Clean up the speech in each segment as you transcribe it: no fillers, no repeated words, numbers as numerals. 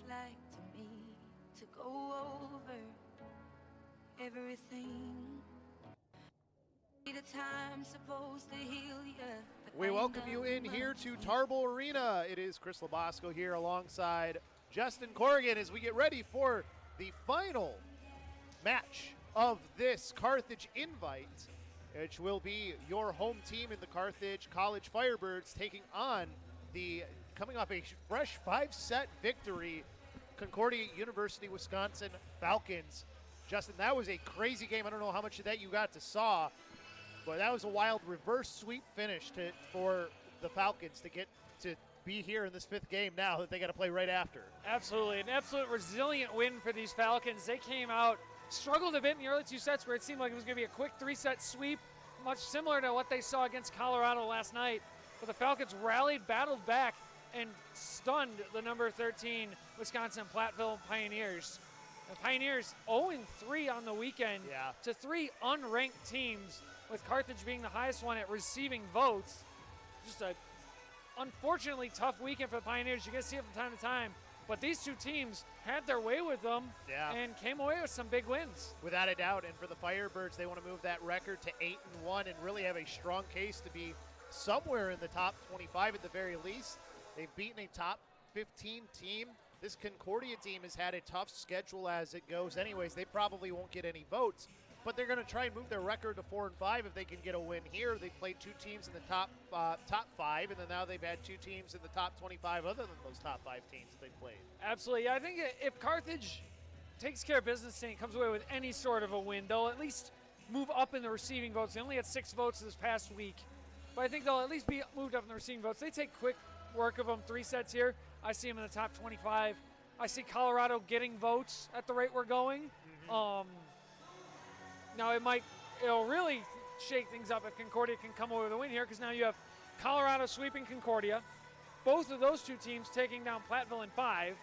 like to me to go over everything. The time supposed to heal you. We welcome you in here to Tarble Arena. It is Chris LoBosco here alongside Justin Corrigan as we get ready for the final match of this Carthage invite, which will be your home team in the Carthage College Firebirds taking on the coming off a fresh 5-set victory, Concordia University, Wisconsin Falcons. Justin, that was a crazy game. I don't know how much of that you got to saw, but that was a wild reverse sweep finish for the Falcons to get to be here in this fifth game now that they got to play right after. Absolutely. An absolute resilient win for these Falcons. They came out, struggled a bit in the early two sets where it seemed like it was going to be a quick 3-set sweep, much similar to what they saw against Colorado last night. But the Falcons rallied, battled back, and stunned the number 13 Wisconsin Platteville Pioneers. The Pioneers 0-3 on the weekend to 3 unranked teams, with Carthage being the highest one at receiving votes. Just a unfortunately tough weekend for the Pioneers. You get to see it from time to time. But these two teams had their way with them and came away with some big wins. Without a doubt. And for the Firebirds, they want to move that record to 8-1 and really have a strong case to be somewhere in the top 25 at the very least. They've beaten a top 15 team. This Concordia team has had a tough schedule as it goes anyways. They probably won't get any votes, but they're going to try and move their record to 4-5 if they can get a win here. They played two teams in the top 5, and then now they've had two teams in the top 25 other than those top 5 teams that they played. Absolutely. Yeah, I think if Carthage takes care of business and comes away with any sort of a win, they'll at least move up in the receiving votes. They only had 6 votes this past week, but I think they'll at least be moved up in the receiving votes. They take quick work of them, 3 sets here. I see them in the top 25. I see Colorado getting votes at the rate we're going. Now it'll really shake things up if Concordia can come away with a win here, because now you have Colorado sweeping Concordia, both of those two teams taking down Platteville in 5,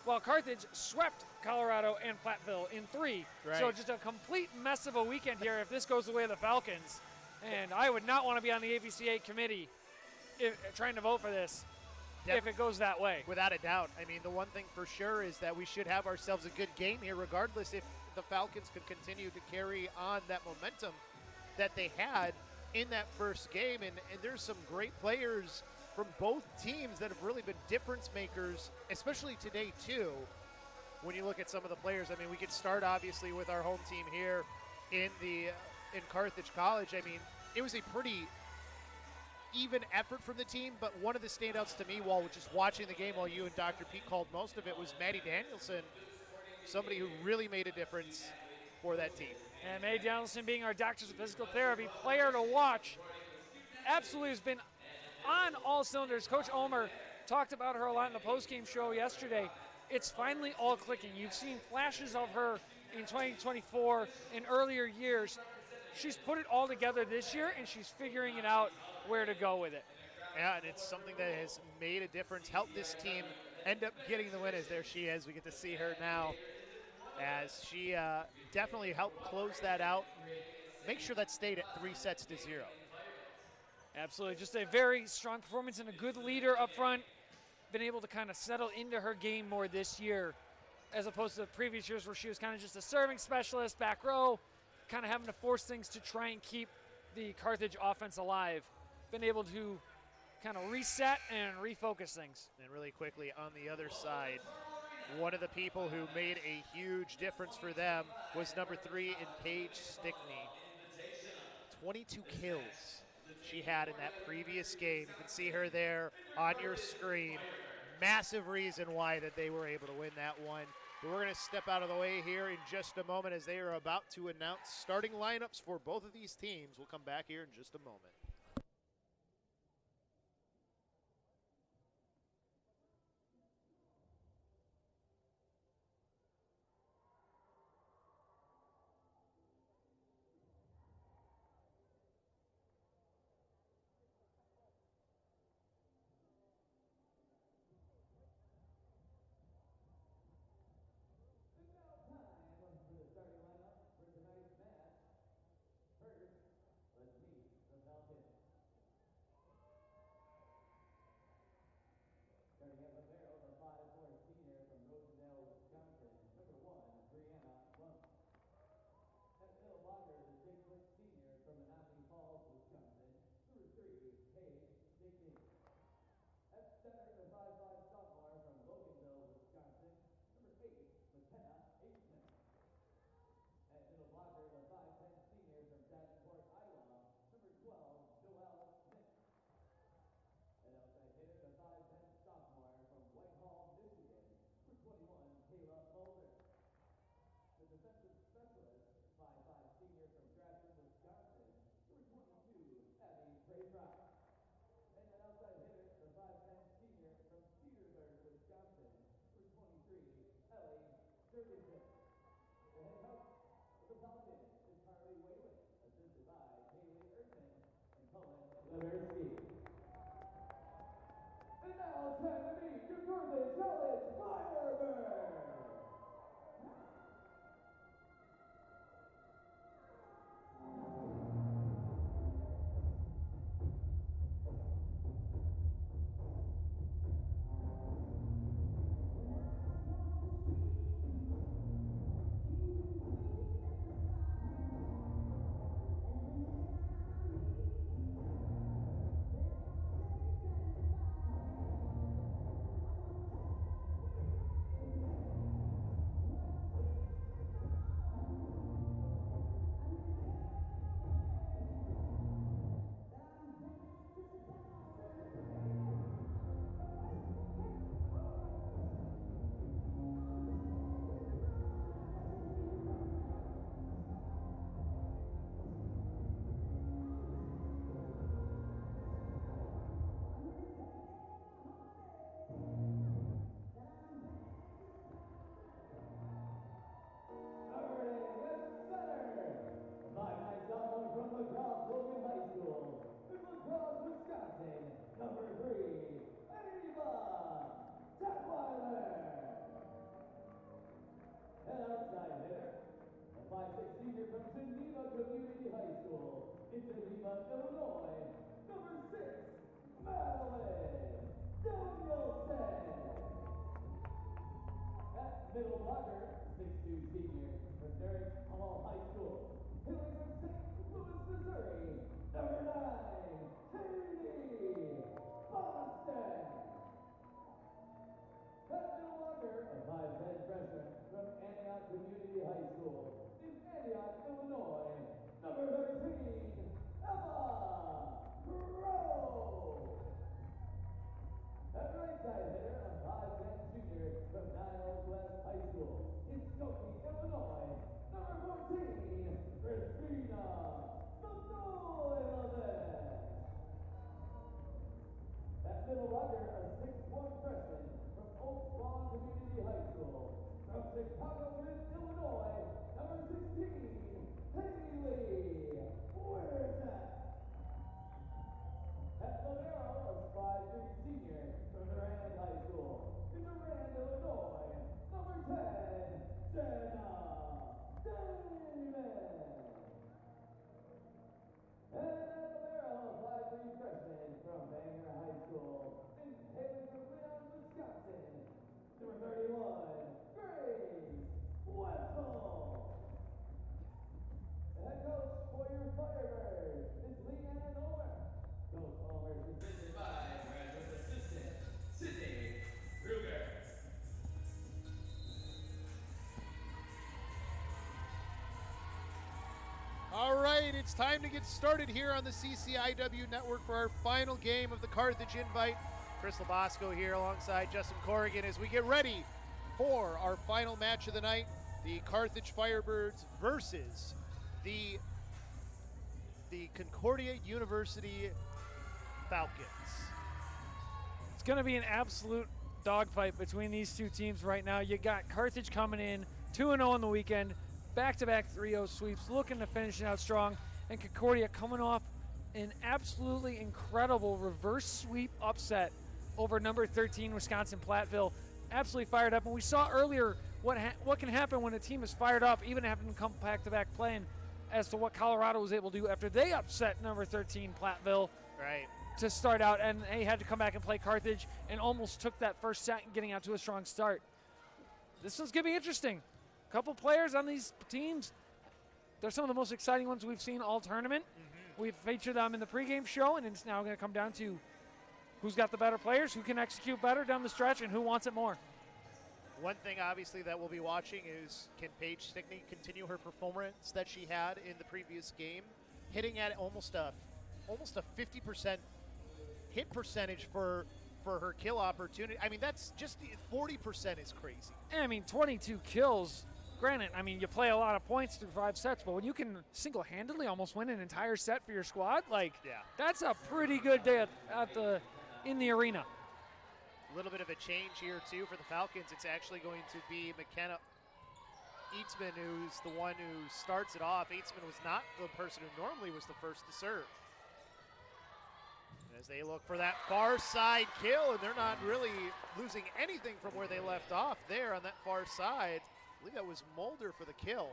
while Carthage swept Colorado and Platteville in 3. Right. So just a complete mess of a weekend here if this goes the way of the Falcons. And I would not want to be on the AVCA committee trying to vote for this if it goes that way. Without a doubt. I mean, the one thing for sure is that we should have ourselves a good game here, regardless if the Falcons could continue to carry on that momentum that they had in that first game. And there's some great players from both teams that have really been difference makers, especially today too. When you look at some of the players, I mean, we could start obviously with our home team here in Carthage College. I mean, it was a pretty even effort from the team, but one of the standouts to me while just watching the game, while you and Dr. Pete called most of it, was Maddie Danielson, somebody who really made a difference for that team. And Maddie Danielson being our Doctors of Physical Therapy player to watch, absolutely has been on all cylinders. Coach Ulmer talked about her a lot in the post-game show yesterday. It's finally all clicking. You've seen flashes of her in 2024 and earlier years. She's put it all together this year, and she's figuring it out where to go with it. Yeah, and it's something that has made a difference, helped this team end up getting the win. As there she is, we get to see her now, as she definitely helped close that out, make sure that stayed at 3-0. Absolutely, just a very strong performance and a good leader up front. Been able to kind of settle into her game more this year, as opposed to the previous years where she was kind of just a serving specialist, back row, kind of having to force things to try and keep the Carthage offense alive. Been able to kind of reset and refocus things. And really quickly on the other side, one of the people who made a huge difference for them was number 3 in Paige Stickney. 22 kills she had in that previous game. You can see her there on your screen. Massive reason why that they were able to win that one. But we're going to step out of the way here in just a moment as they are about to announce starting lineups for both of these teams. We'll come back here in just a moment. Starting lineup for tonight's match. First, let's meet the Falcons. middle blocker, 6'2" senior from Derrick Hall High School. Hailing from St. Louis, Missouri, number 9, Haley Boston. That middle blocker, a 5'10" freshman from Antioch Community High School in Antioch, Illinois, number 13, Emma Crow. That right side hitter, a 5'10" junior from Niles West High School in Skokie, Illinois, number 14, Christina Sullivan. That middle blocker, a 6'1" freshman from Oak Lawn Community High School from Chicago, Illinois, number 16, Haley Wis. At Libero, a 5'3" senior from Durand High School in Durand, Illinois, number 10, Jenna Davis. And at Libero, a 5'3" freshman from Bangor High School in hailing from Leon, Wisconsin, number 31, Grace Wetzel. The head coach for your Firebirds is Leanne Omer. Coach Palmer is assisted by graduate assistant Sydney Ruger. All right, it's time to get started here on the CCIW Network for our final game of the Carthage Invite. Chris LoBosco here alongside Justin Corrigan as we get ready for our final match of the night, the Carthage Firebirds versus the Concordia University Falcons. It's going to be an absolute dogfight between these two teams right now. You got Carthage coming in 2-0 on the weekend, back-to-back 3-0 sweeps, looking to finish it out strong, and Concordia coming off an absolutely incredible reverse sweep upset over number 13 Wisconsin Platteville. Absolutely fired up, and we saw earlier what can happen when a team is fired up, even having to come back-to-back playing, as to what Colorado was able to do after they upset number 13 Platteville. Right. To start out, and they had to come back and play Carthage and almost took that first set and getting out to a strong start. This one's going to be interesting. A couple players on these teams, they're some of the most exciting ones we've seen all tournament. We've featured them in the pregame show, and it's now going to come down to who's got the better players, who can execute better down the stretch, and who wants it more. One thing, obviously, that we'll be watching is can Paige Stickney continue her performance that she had in the previous game, hitting at almost a 50% hit percentage for her kill opportunity. I mean, that's just 40% is crazy. I mean, 22 kills. Granted, I mean, you play a lot of points through 5 sets, but when you can single-handedly almost win an entire set for your squad, that's a pretty good day in the arena. A little bit of a change here, too, for the Falcons. It's actually going to be McKenna Eatsman who's the one who starts it off. Eatsman was not the person who normally was the first to serve. As they look for that far side kill, and they're not really losing anything from where they left off there on that far side. I believe that was Mulder for the kill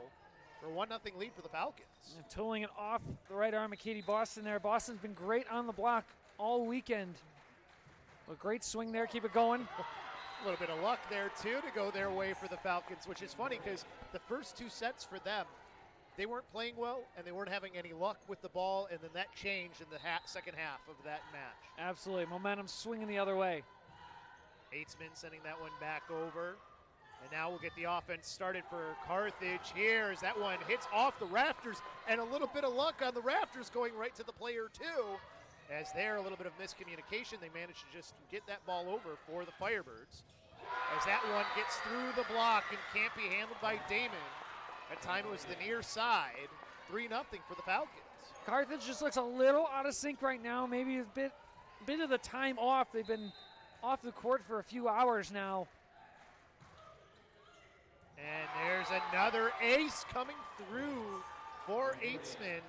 for a 1-0 lead for the Falcons. And tooling it off the right arm of Katie Boston there. Boston's been great on the block all weekend. A great swing there, keep it going. A little bit of luck there, too, to go their way for the Falcons, which is funny because the first 2 sets for them, they weren't playing well, and they weren't having any luck with the ball, and then that changed in the second half of that match. Absolutely. Momentum swinging the other way. Eitzman sending that one back over. And now we'll get the offense started for Carthage here as that one hits off the rafters, and a little bit of luck on the rafters going right to the player, too. As there, a little bit of miscommunication, they managed to just get that ball over for the Firebirds. As that one gets through the block and can't be handled by Damon. That time it was the near side, 3-0 for the Falcons. Carthage just looks a little out of sync right now, maybe a bit of the time off. They've been off the court for a few hours now. And there's another ace coming through for Eitzman.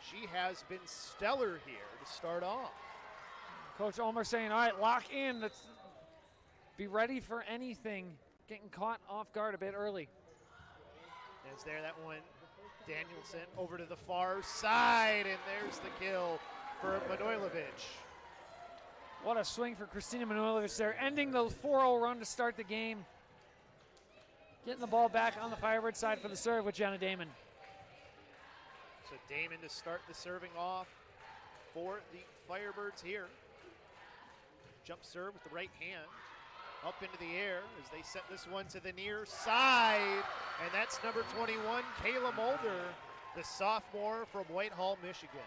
She has been stellar here to start off. Coach Ulmer saying, all right, lock in. Let's be ready for anything. Getting caught off guard a bit early. As there, that one, Danielson over to the far side, and there's the kill for Manojlovic. What a swing for Christina Manojlovic there, ending the 4-0 run to start the game. Getting the ball back on the Firebird side for the serve with Jenna Damon. So Damon to start the serving off for the Firebirds here. Jump serve with the right hand. Up into the air as they set this one to the near side. And that's number 21, Kayla Mulder, the sophomore from Whitehall, Michigan.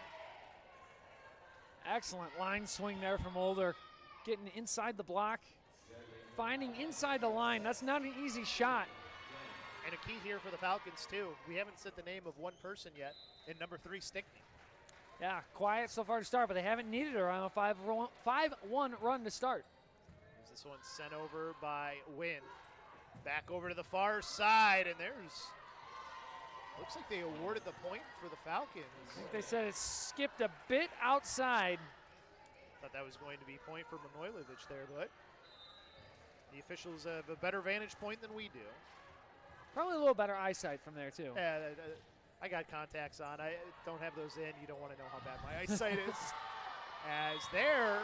Excellent line swing there from Mulder. Getting inside the block, finding inside the line. That's not an easy shot. And a key here for the Falcons, too. We haven't said the name of one person yet, in number 3, Stickney. Yeah, quiet so far to start, but they haven't needed her on a 5-1 run to start. As this one's sent over by Wynn. Back over to the far side, and looks like they awarded the point for the Falcons. I think they said it skipped a bit outside. Thought that was going to be point for Manojlovic there, but the officials have a better vantage point than we do. Probably a little better eyesight from there, too. Yeah, I got contacts on. I don't have those in. You don't want to know how bad my eyesight is. As there.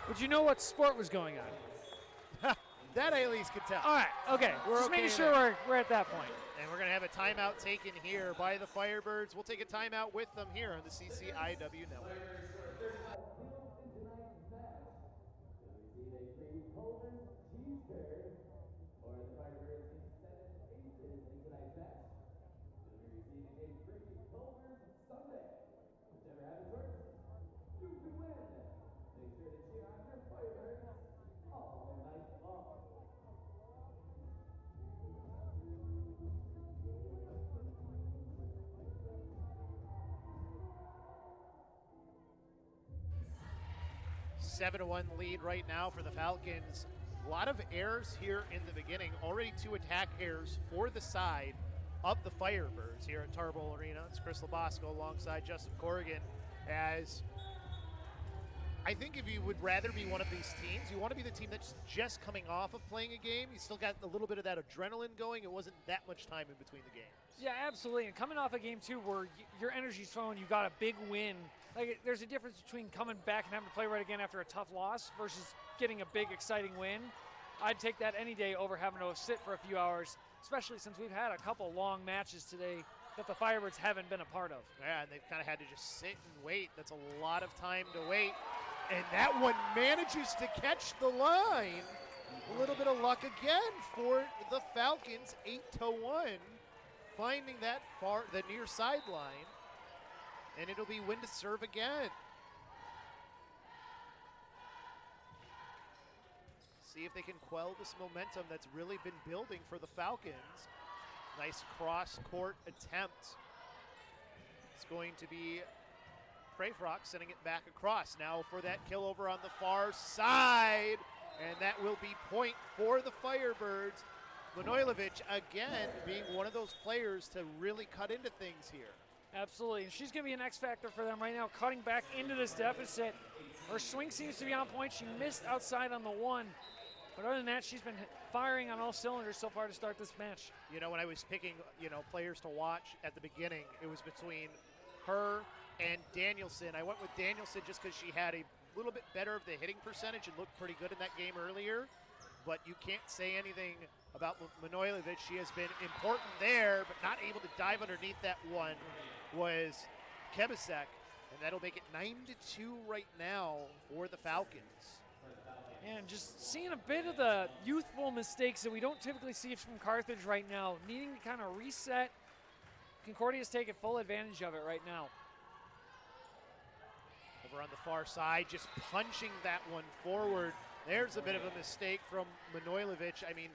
Would you know what sport was going on? That I at least can tell. All right, okay. We're Just okay making sure we're at that point. And we're going to have a timeout taken here by the Firebirds. We'll take a timeout with them here on the CCIW Network. A 7-1 lead right now for the Falcons. A lot of errors here in the beginning. Already 2 attack errors for the side of the Firebirds here at Tarble Arena. It's Chris LoBosco alongside Justin Corrigan. As I think if you would rather be one of these teams, you want to be the team that's just coming off of playing a game. You still got a little bit of that adrenaline going. It wasn't that much time in between the games. Yeah, absolutely. And coming off a game, too, where your energy's flowing, you got a big win. Like, there's a difference between coming back and having to play right again after a tough loss versus getting a big, exciting win. I'd take that any day over having to sit for a few hours, especially since we've had a couple long matches today that the Firebirds haven't been a part of. Yeah, and they've kind of had to just sit and wait. That's a lot of time to wait. And that one manages to catch the line. A little bit of luck again for the Falcons, 8-1, finding that the near sideline. And it'll be Wynn to serve again. See if they can quell this momentum that's really been building for the Falcons. Nice cross-court attempt. It's going to be Prayfrock sending it back across. Now for that kill over on the far side. And that will be point for the Firebirds. Manojlovic, again, being one of those players to really cut into things here. Absolutely, and she's going to be an X factor for them right now, cutting back into this deficit. Her swing seems to be on point. She missed outside on the one. But other than that, she's been firing on all cylinders so far to start this match. You know, when I was picking, players to watch at the beginning, it was between her and Danielson. I went with Danielson just because she had a little bit better of the hitting percentage and looked pretty good in that game earlier. But you can't say anything about Manojlovic. She has been important there, but not able to dive underneath that one was Kebasek, and that'll make it 9-2 right now for the Falcons. And just seeing a bit of the youthful mistakes that we don't typically see from Carthage right now, needing to kind of reset. Concordia's taking full advantage of it right now. Over on the far side, just punching that one forward. There's a bit of a mistake from Manojlovic. I mean,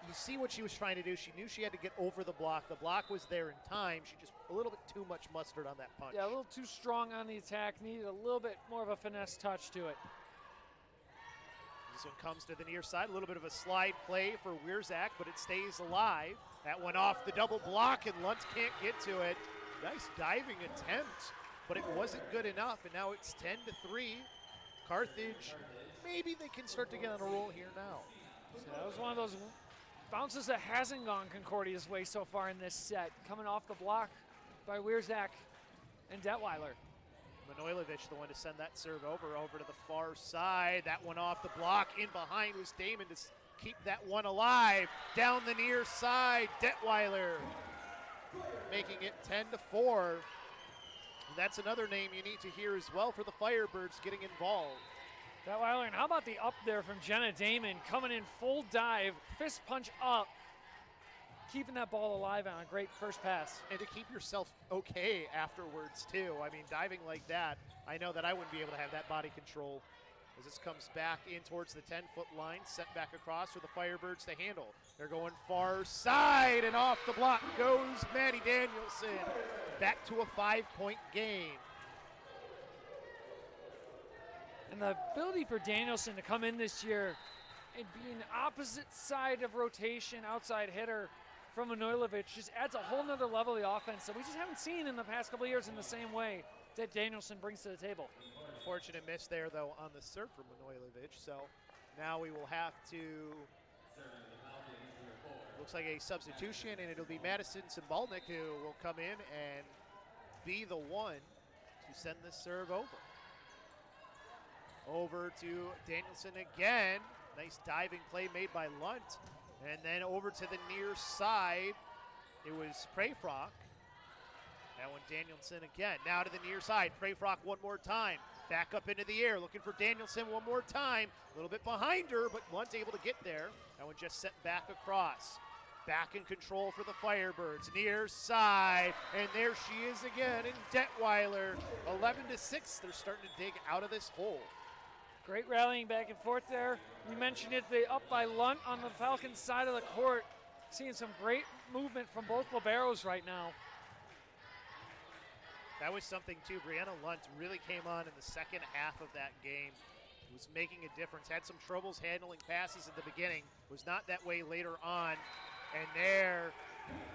you see what she was trying to do. She knew she had to get over the block. The block was there in time. She just a little bit too much mustard on that punch. Yeah, a little too strong on the attack. Needed a little bit more of a finesse touch to it. This one comes to the near side. A little bit of a slide play for Wierzak, but it stays alive. That one off the double block, and Luntz can't get to it. Nice diving attempt, but it wasn't good enough, and now it's 10-3. Carthage, maybe they can start to get on a roll here now. So that was one of those bounces that hasn't gone Concordia's way so far in this set. Coming off the block by Wierzak and Detweiler. Manojlovic, the one to send that serve over to the far side. That one off the block. In behind was Damon to keep that one alive. Down the near side, Detweiler making it 10-4. And that's another name you need to hear as well for the Firebirds getting involved. Detweiler, and how about the up there from Jenna Damon, coming in full dive, fist punch up, keeping that ball alive on a great first pass. And to keep yourself okay afterwards, too. I mean, diving like that, I know that I wouldn't be able to have that body control. As this comes back in towards the 10-foot line, sent back across for the Firebirds to handle. They're going far side, and off the block goes Maddie Danielson. Back to a 5-point game. And the ability for Danielson to come in this year and be an opposite side of rotation, outside hitter from Manojlovic just adds a whole nother level of the offense that we just haven't seen in the past couple of years in the same way that Danielson brings to the table. Unfortunate miss there, though, on the serve from Manojlovic. So now we will have to, looks like a substitution, and it'll be Madison Cymbalnik who will come in and be the one to send this serve over. Over to Danielson again. Nice diving play made by Lunt. And then over to the near side, it was Prayfrock. That one Danielson again. Now to the near side. Prayfrock one more time. Back up into the air, looking for Danielson one more time. A little bit behind her, but Lunt's able to get there. That one just sent back across. Back in control for the Firebirds. Near side, and there she is again in Detweiler. 11-6, they're starting to dig out of this hole. Great rallying back and forth there. You mentioned it, the up by Lunt on the Falcons side of the court. Seeing some great movement from both liberos right now. That was something too. Brianna Lunt really came on in the second half of that game. Was making a difference. Had some troubles handling passes at the beginning. Was not that way later on. And there,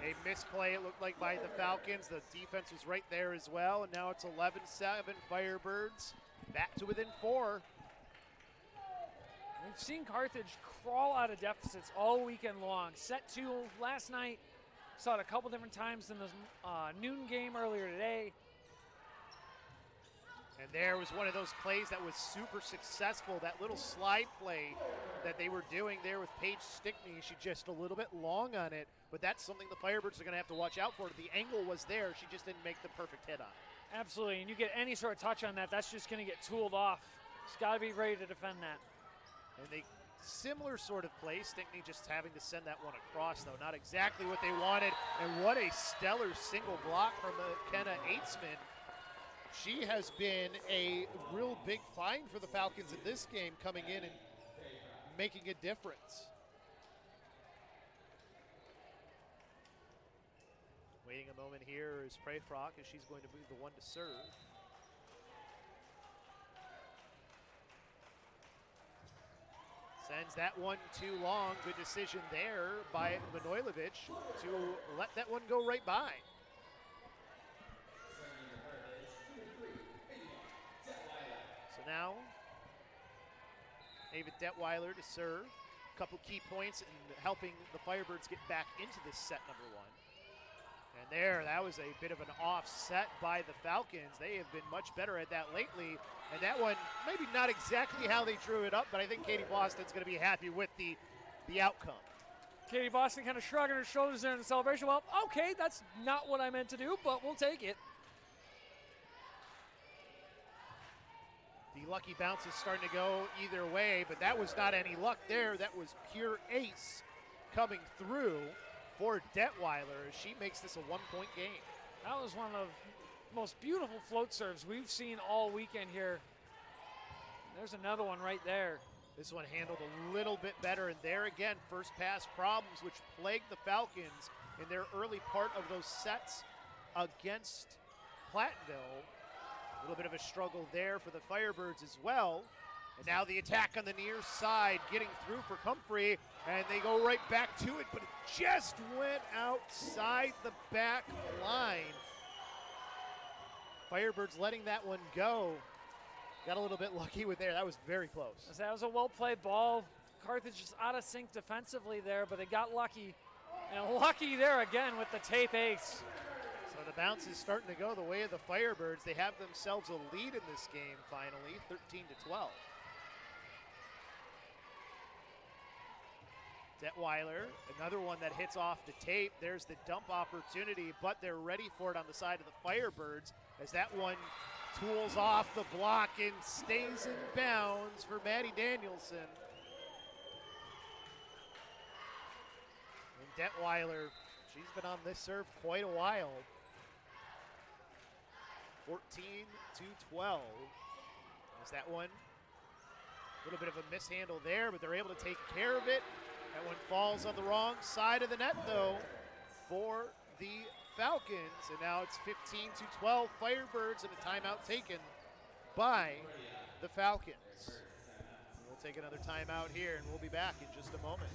a misplay, it looked like, by the Falcons. The defense was right there as well. And now it's 11-7 Firebirds. Back to within 4. We've seen Carthage crawl out of deficits all weekend long. Set 2 last night. Saw it a couple different times in the noon game earlier today. And there was one of those plays that was super successful, that little slide play that they were doing there with Paige Stickney. She just a little bit long on it, but that's something the Firebirds are going to have to watch out for. The angle was there. She just didn't make the perfect hit on it. Absolutely, and you get any sort of touch on that, that's just going to get tooled off. She's got to be ready to defend that. And they similar sort of play, Stickney just having to send that one across, though. Not exactly what they wanted. And what a stellar single block from McKenna Eitzman. She has been a real big find for the Falcons in this game, coming in and making a difference. Waiting a moment here is Prayfrock as she's going to be the one to serve. Sends that one too long. Good decision there by Manojlovic to let that one go right by. So now, Ava Detweiler to serve. A couple key points in helping the Firebirds get back into this set number 1. And there, that was a bit of an offset by the Falcons. They have been much better at that lately. And that one, maybe not exactly how they drew it up, but I think Katie Boston's going to be happy with the outcome. Katie Boston kind of shrugging her shoulders there in the celebration. Well, okay, that's not what I meant to do, but we'll take it. The lucky bounce is starting to go either way, but that was not any luck there. That was pure ace coming through for Detweiler as she makes this a 1-point game. That was one of the most beautiful float serves we've seen all weekend here. There's another one right there. This one handled a little bit better, and there again, first pass problems which plagued the Falcons in their early part of those sets against Platteville. A little bit of a struggle there for the Firebirds as well. And now the attack on the near side, getting through for Comfrey, and they go right back to it, but it just went outside the back line. Firebirds letting that one go. Got a little bit lucky with there. That was very close. That was a well-played ball. Carthage is out of sync defensively there, but they got lucky. And lucky there again with the tape ace. So Well, the bounce is starting to go the way of the Firebirds. They have themselves a lead in this game finally, 13-12. Detweiler, another one that hits off the tape. There's the dump opportunity, but they're ready for it on the side of the Firebirds as that one tools off the block and stays in bounds for Maddie Danielson. And Detweiler, she's been on this serve quite a while. 14-12. Is that one? A little bit of a mishandle there, but they're able to take care of it. That one falls on the wrong side of the net, though, for the Falcons. And now it's 15-12 Firebirds and a timeout taken by the Falcons. We'll take another timeout here, and we'll be back in just a moment.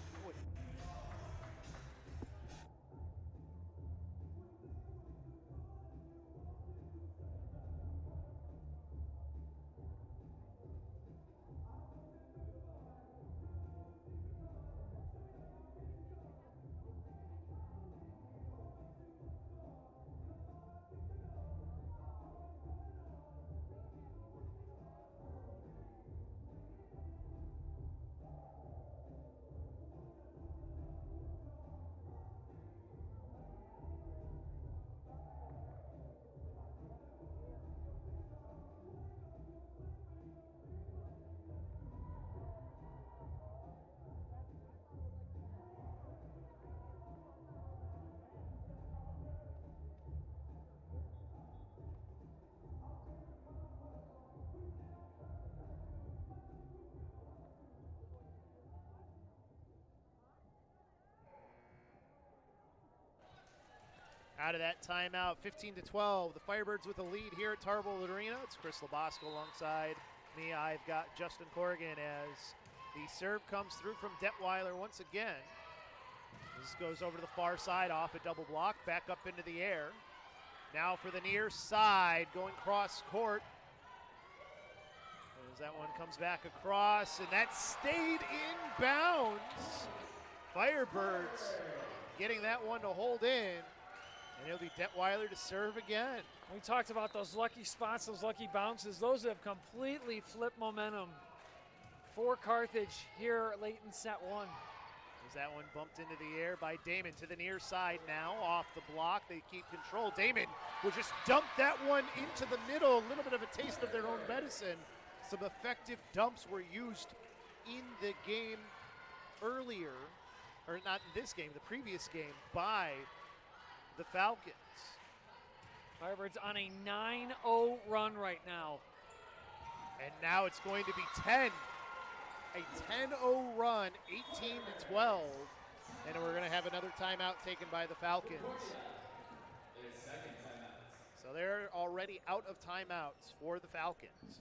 Out of that timeout, 15-12. The Firebirds with a lead here at Tarble Arena. It's Chris LoBosco alongside me. I've got Justin Corrigan as the serve comes through from Detweiler once again. This goes over to the far side off a double block, back up into the air. Now for the near side, going cross court. As that one comes back across, and that stayed in bounds. Firebirds getting that one to hold in. And it'll be Detweiler to serve again. We talked about those lucky spots, those lucky bounces. Those have completely flipped momentum for Carthage here late in set one. As that one bumped into the air by Damon to the near side now, off the block. They keep control. Damon will just dump that one into the middle. A little bit of a taste of their own medicine. Some effective dumps were used in the game earlier, or not in this game, the previous game, by the Falcons. Firebirds on a 9-0 run right now. And now it's going to be 10. A 10-0 run, 18-12. And we're going to have another timeout taken by the Falcons. So they're already out of timeouts for the Falcons.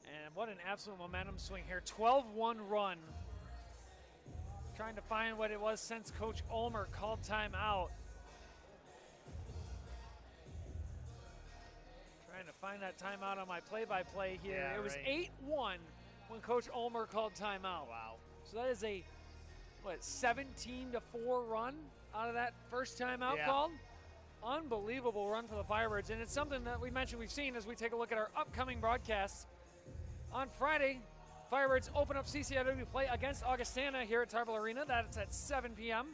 And what an absolute momentum swing here. 12-1 run. Trying to find what it was since Coach Ulmer called timeout. Trying to find that timeout on my play-by-play here. Yeah, it was right. 8-1 when Coach Ulmer called timeout. Wow. So that is a, 17-4 run out of that first timeout Yeah. called? Unbelievable run for the Firebirds. And it's something that we mentioned we've seen as we take a look at our upcoming broadcasts. On Friday, Firebirds open up CCIW play against Augustana here at Tarble Arena. That's at 7 p.m.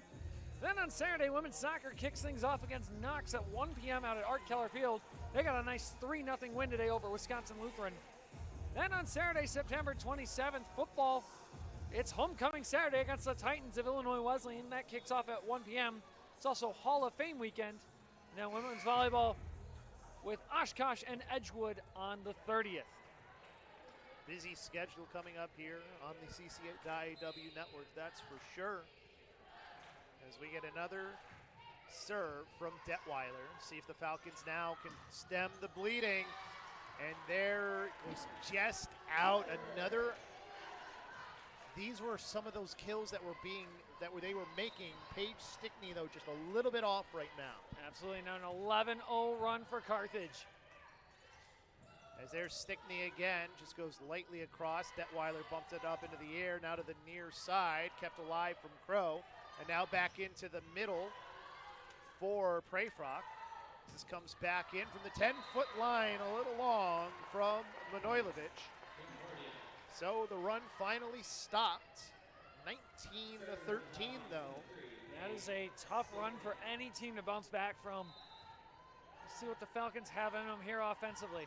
Then on Saturday, women's soccer kicks things off against Knox at 1 p.m. out at Art Keller Field. They got a nice 3-0 win today over Wisconsin Lutheran. Then on Saturday, September 27th, football. It's homecoming Saturday against the Titans of Illinois Wesleyan. That kicks off at 1 p.m. It's also Hall of Fame weekend. Now women's volleyball with Oshkosh and Edgewood on the 30th. Busy schedule coming up here on the CCIW network, that's for sure. As we get another serve from Detweiler. See if the Falcons now can stem the bleeding. And there goes just out another. These were some of those kills that they were making. Paige Stickney, though, just a little bit off right now. Absolutely, now an 11-0 run for Carthage. As there's Stickney again, just goes lightly across. Detweiler bumped it up into the air, now to the near side, kept alive from Crow, and now back into the middle for Prayfrock. This comes back in from the 10-foot line, a little long from Manojlovic. So the run finally stopped. 19-13 though. That is a tough run for any team to bounce back from. Let's see what the Falcons have in them here offensively.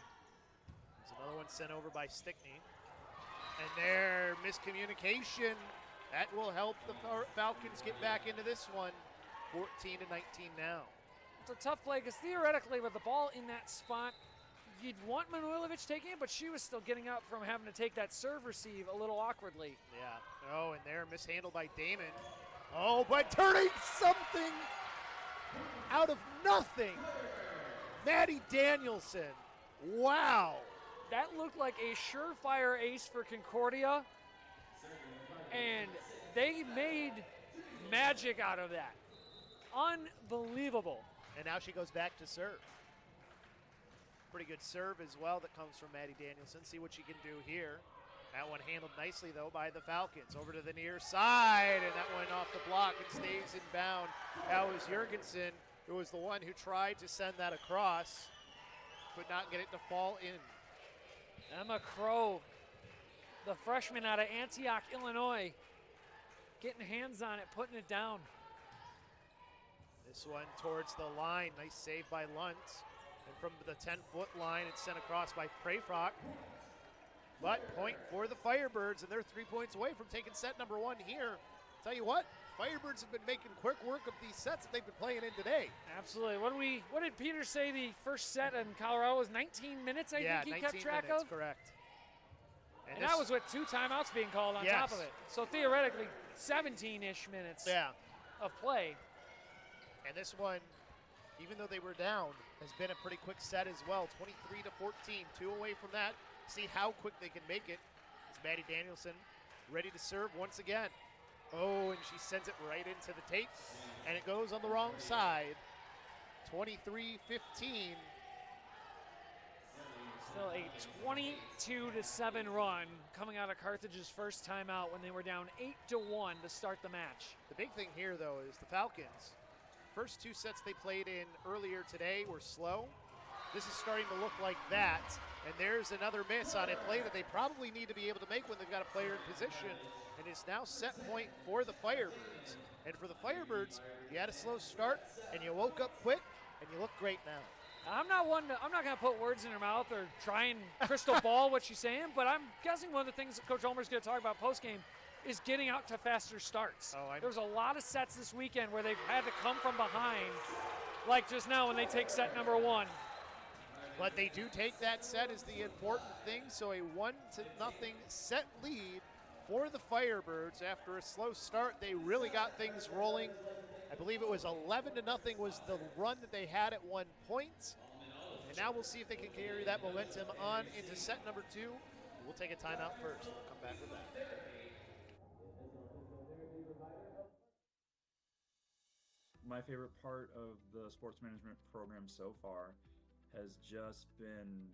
There's another one sent over by Stickney. And their miscommunication, that will help the Falcons get back into this one. 14-19 now. It's a tough play because theoretically with the ball in that spot, you'd want Manojlovic taking it, but she was still getting up from having to take that serve receive a little awkwardly. Yeah. Oh, and there mishandled by Damon. Oh, but turning something out of nothing. Maddie Danielson. Wow. That looked like a surefire ace for Concordia, and they made magic out of that. Unbelievable. And now she goes back to serve. Pretty good serve as well that comes from Maddie Danielson. See what she can do here. That one handled nicely, though, by the Falcons. Over to the near side, and that went off the block and stays in bound. That was Jurgensen, who was the one who tried to send that across. Could not get it to fall in. Emma Crow, the freshman out of Antioch, Illinois, getting hands on it, putting it down. This one towards the line. Nice save by Luntz. And from the 10-foot line, it's sent across by Prayfrock. But point for the Firebirds, and they're 3 points away from taking set number one here. Tell you what, Firebirds have been making quick work of these sets that they've been playing in today. Absolutely. What did Peter say the first set in Colorado was 19 minutes, I think he kept track minutes, of? Correct. And that was with 2 timeouts being called on top of it. So theoretically, 17-ish minutes of play. And this one, even though they were down, has been a pretty quick set as well. 23-14, 2 away from that. See how quick they can make it. It's Maddie Danielson ready to serve once again. Oh, and she sends it right into the tape, and it goes on the wrong side. 23-15. Still a 22-7 run coming out of Carthage's first timeout when they were down 8-1 to start the match. The big thing here, though, is the Falcons. First 2 sets they played in earlier today were slow. This is starting to look like that, and there's another miss on a play that they probably need to be able to make when they've got a player in position, and it's now set point for the Firebirds. And for the Firebirds, you had a slow start, and you woke up quick, and you look great now. I'm not going to put words in her mouth or try and crystal ball what she's saying, but I'm guessing one of the things that Coach Ulmer's going to talk about postgame is getting out to faster starts. There was a lot of sets this weekend where they've had to come from behind, like just now when they take set number one. But they do take that set is the important thing, so a 1-0 set lead for the Firebirds. After a slow start, they really got things rolling. I believe it was 11-0 was the run that they had at one point. And now we'll see if they can carry that momentum on into set number 2. We'll take a timeout first. We'll come back with that. My favorite part of the sports management program so far has just been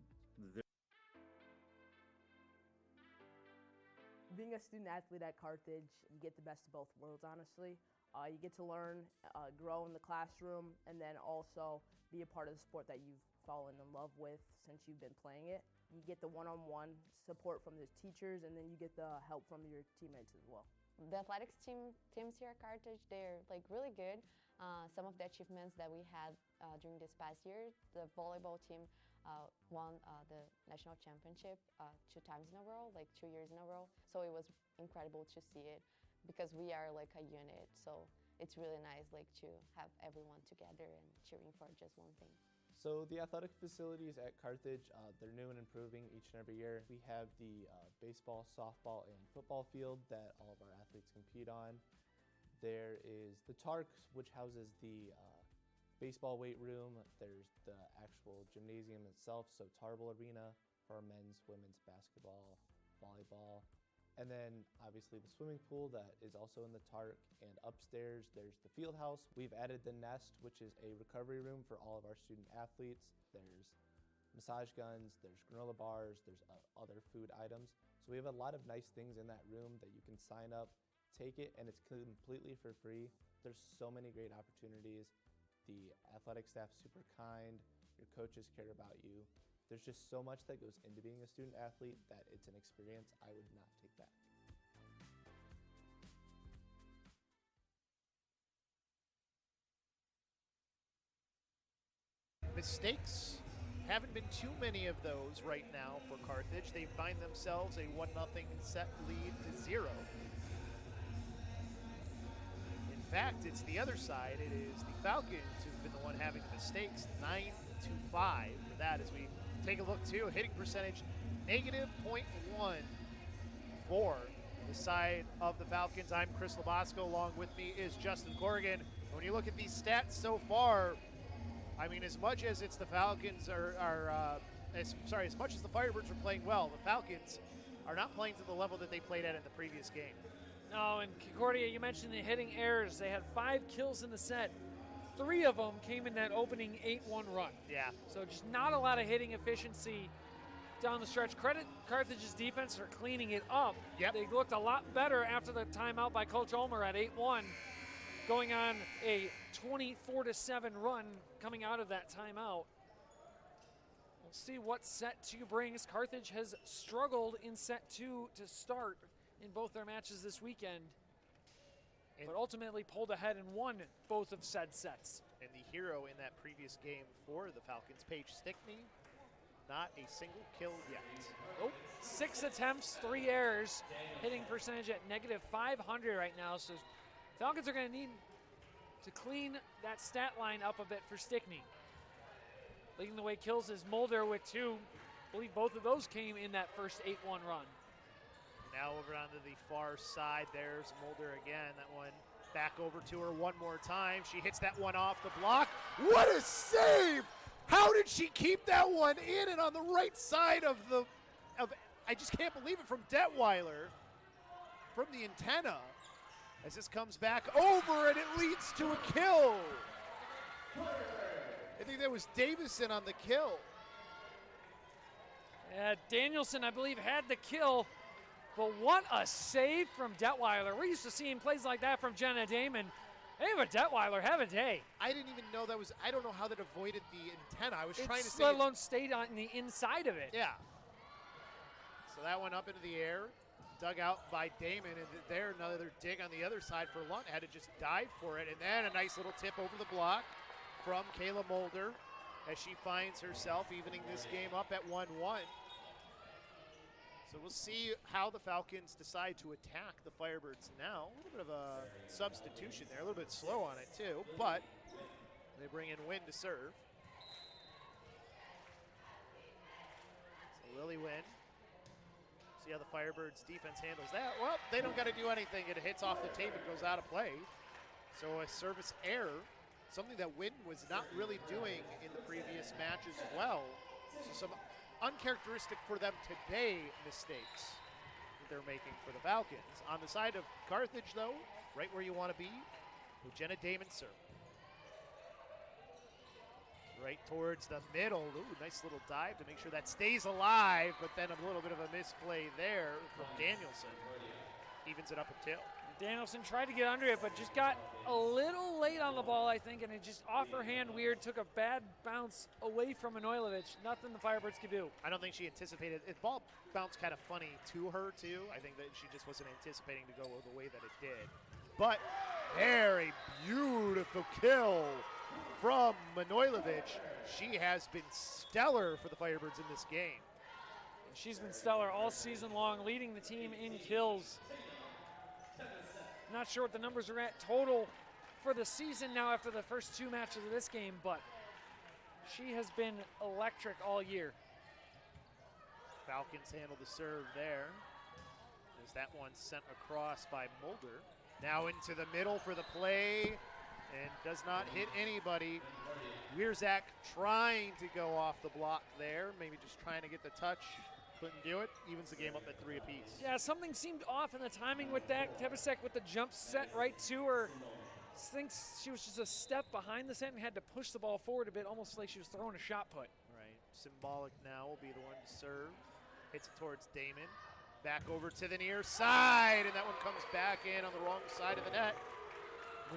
being a student athlete at Carthage, you get the best of both worlds, honestly. You get to learn, grow in the classroom, and then also be a part of the sport that you've fallen in love with since you've been playing it. You get the one-on-one support from the teachers, and then you get the help from your teammates as well. The athletics teams here at Carthage, they're like really good. Some of the achievements that we had during this past year, the volleyball team won the national championship 2 times in a row, like 2 years in a row. So it was incredible to see it because we are like a unit. So it's really nice like to have everyone together and cheering for just one thing. So the athletic facilities at Carthage, they're new and improving each and every year. We have the baseball, softball, and football field that all of our athletes compete on. There is the Tark, which houses the baseball weight room. There's the actual gymnasium itself, so Tarble Arena for men's, women's basketball, volleyball. And then obviously the swimming pool that is also in the Tark. And upstairs there's the field house. We've added the Nest, which is a recovery room for all of our student athletes. There's massage guns, there's granola bars, there's other food items. So we have a lot of nice things in that room that you can sign up, take it, and it's completely for free. There's so many great opportunities. The athletic staff super kind. Your coaches care about you. There's just so much that goes into being a student athlete that it's an experience I would not take back. Mistakes. Haven't been too many of those right now for Carthage. They find themselves a 1-0 set lead to 0. In fact, it's the other side. It is the Falcons who've been the one having the mistakes. 9-5 for that as we take a look too. Hitting percentage -0.1 for the side of the Falcons. I'm Chris LoBosco. Along with me is Justin Corrigan. And when you look at these stats so far, I mean, as much as it's the Falcons as much as the Firebirds are playing well, the Falcons are not playing to the level that they played at in the previous game. No, and Concordia, you mentioned the hitting errors. They had 5 kills in the set. 3 of them came in that opening 8-1 run. Yeah. So just not a lot of hitting efficiency down the stretch. Credit Carthage's defense for cleaning it up. Yep. They looked a lot better after the timeout by Coach Ulmer at 8-1, going on a 24-7 run coming out of that timeout. We'll see what set 2 brings. Carthage has struggled in set 2 to start in both their matches this weekend, but ultimately pulled ahead and won both of said sets. And the hero in that previous game for the Falcons, Paige Stickney, not a single kill yet. Oh, 6 attempts, 3 errors, hitting percentage at -500 right now. So Falcons are going to need to clean that stat line up a bit for Stickney. Leading the way kills is Mulder with 2. I believe both of those came in that first 8-1 run. Now over onto the far side, there's Mulder again. That one back over to her one more time. She hits that one off the block. What a save! How did she keep that one in and on the right side of I just can't believe it, from Detweiler, from the antenna, as this comes back over and it leads to a kill. I think that was Davison on the kill. Yeah, Danielson, I believe, had the kill, but what a save from Detweiler. We're used to seeing plays like that from Jenna Damon. Hey, but Detweiler, have a day. I didn't even know that was, I don't know how that avoided the antenna. I was trying to say. Let alone stayed on the inside of it. Yeah. So that one up into the air, dug out by Damon, and there another dig on the other side for Lunt. Had to just dive for it, and then a nice little tip over the block from Kayla Mulder as she finds herself evening this game up at 1-1. So we'll see how the Falcons decide to attack the Firebirds now. A little bit of a substitution there, a little bit slow on it too, but they bring in Wynn to serve. So Lily Wynn. See how the Firebirds defense handles that. Well, they don't got to do anything. It hits off the tape and goes out of play. So a service error, something that Wynn was not really doing in the previous match as well. So some uncharacteristic for them today mistakes that they're making for the Falcons. On the side of Carthage, though, right where you want to be, with Jenna Damon serve. Right towards the middle. Ooh, nice little dive to make sure that stays alive, but then a little bit of a misplay there from Danielson. Evens it up a tail. Danielson tried to get under it, but just got a little late on the ball, I think, and it just off her hand weird, took a bad bounce away from Manojlovic. Nothing the Firebirds could do. I don't think she anticipated it. The ball bounced kind of funny to her, too. I think that she just wasn't anticipating to go the way that it did. But very beautiful kill from Manojlovic. She has been stellar for the Firebirds in this game. She's been stellar all season long, leading the team in kills. Not sure what the numbers are at total for the season now after the first 2 matches of this game, but she has been electric all year. Falcons handle the serve there as that one sent across by Mulder. Now into the middle for the play and does not hit anybody. Wierzak trying to go off the block there, maybe just trying to get the touch. Couldn't do it. Evens the game up at 3 apiece. Yeah, something seemed off in the timing with that. Tebesek with the jump set right to her. Thinks she was just a step behind the set and had to push the ball forward a bit, almost like she was throwing a shot put. Right. Symbolic now will be the one to serve. Hits it towards Damon. Back over to the near side, and that one comes back in on the wrong side of the net.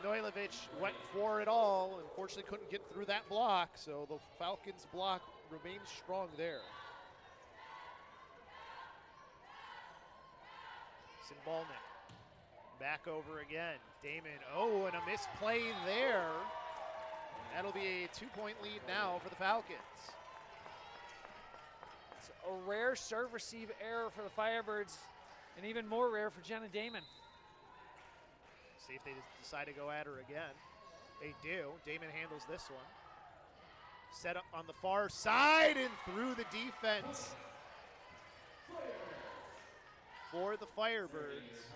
Manojlovic went for it all. Unfortunately, couldn't get through that block, so the Falcons' block remains strong there. Simbalnik back over again. Damon, oh, and a misplay there. That'll be a 2-point lead now for the Falcons. It's a rare serve receive error for the Firebirds, and even more rare for Jenna Damon. See if they decide to go at her again. They do. Damon handles this one. Set up on the far side and through the defense for the Firebirds.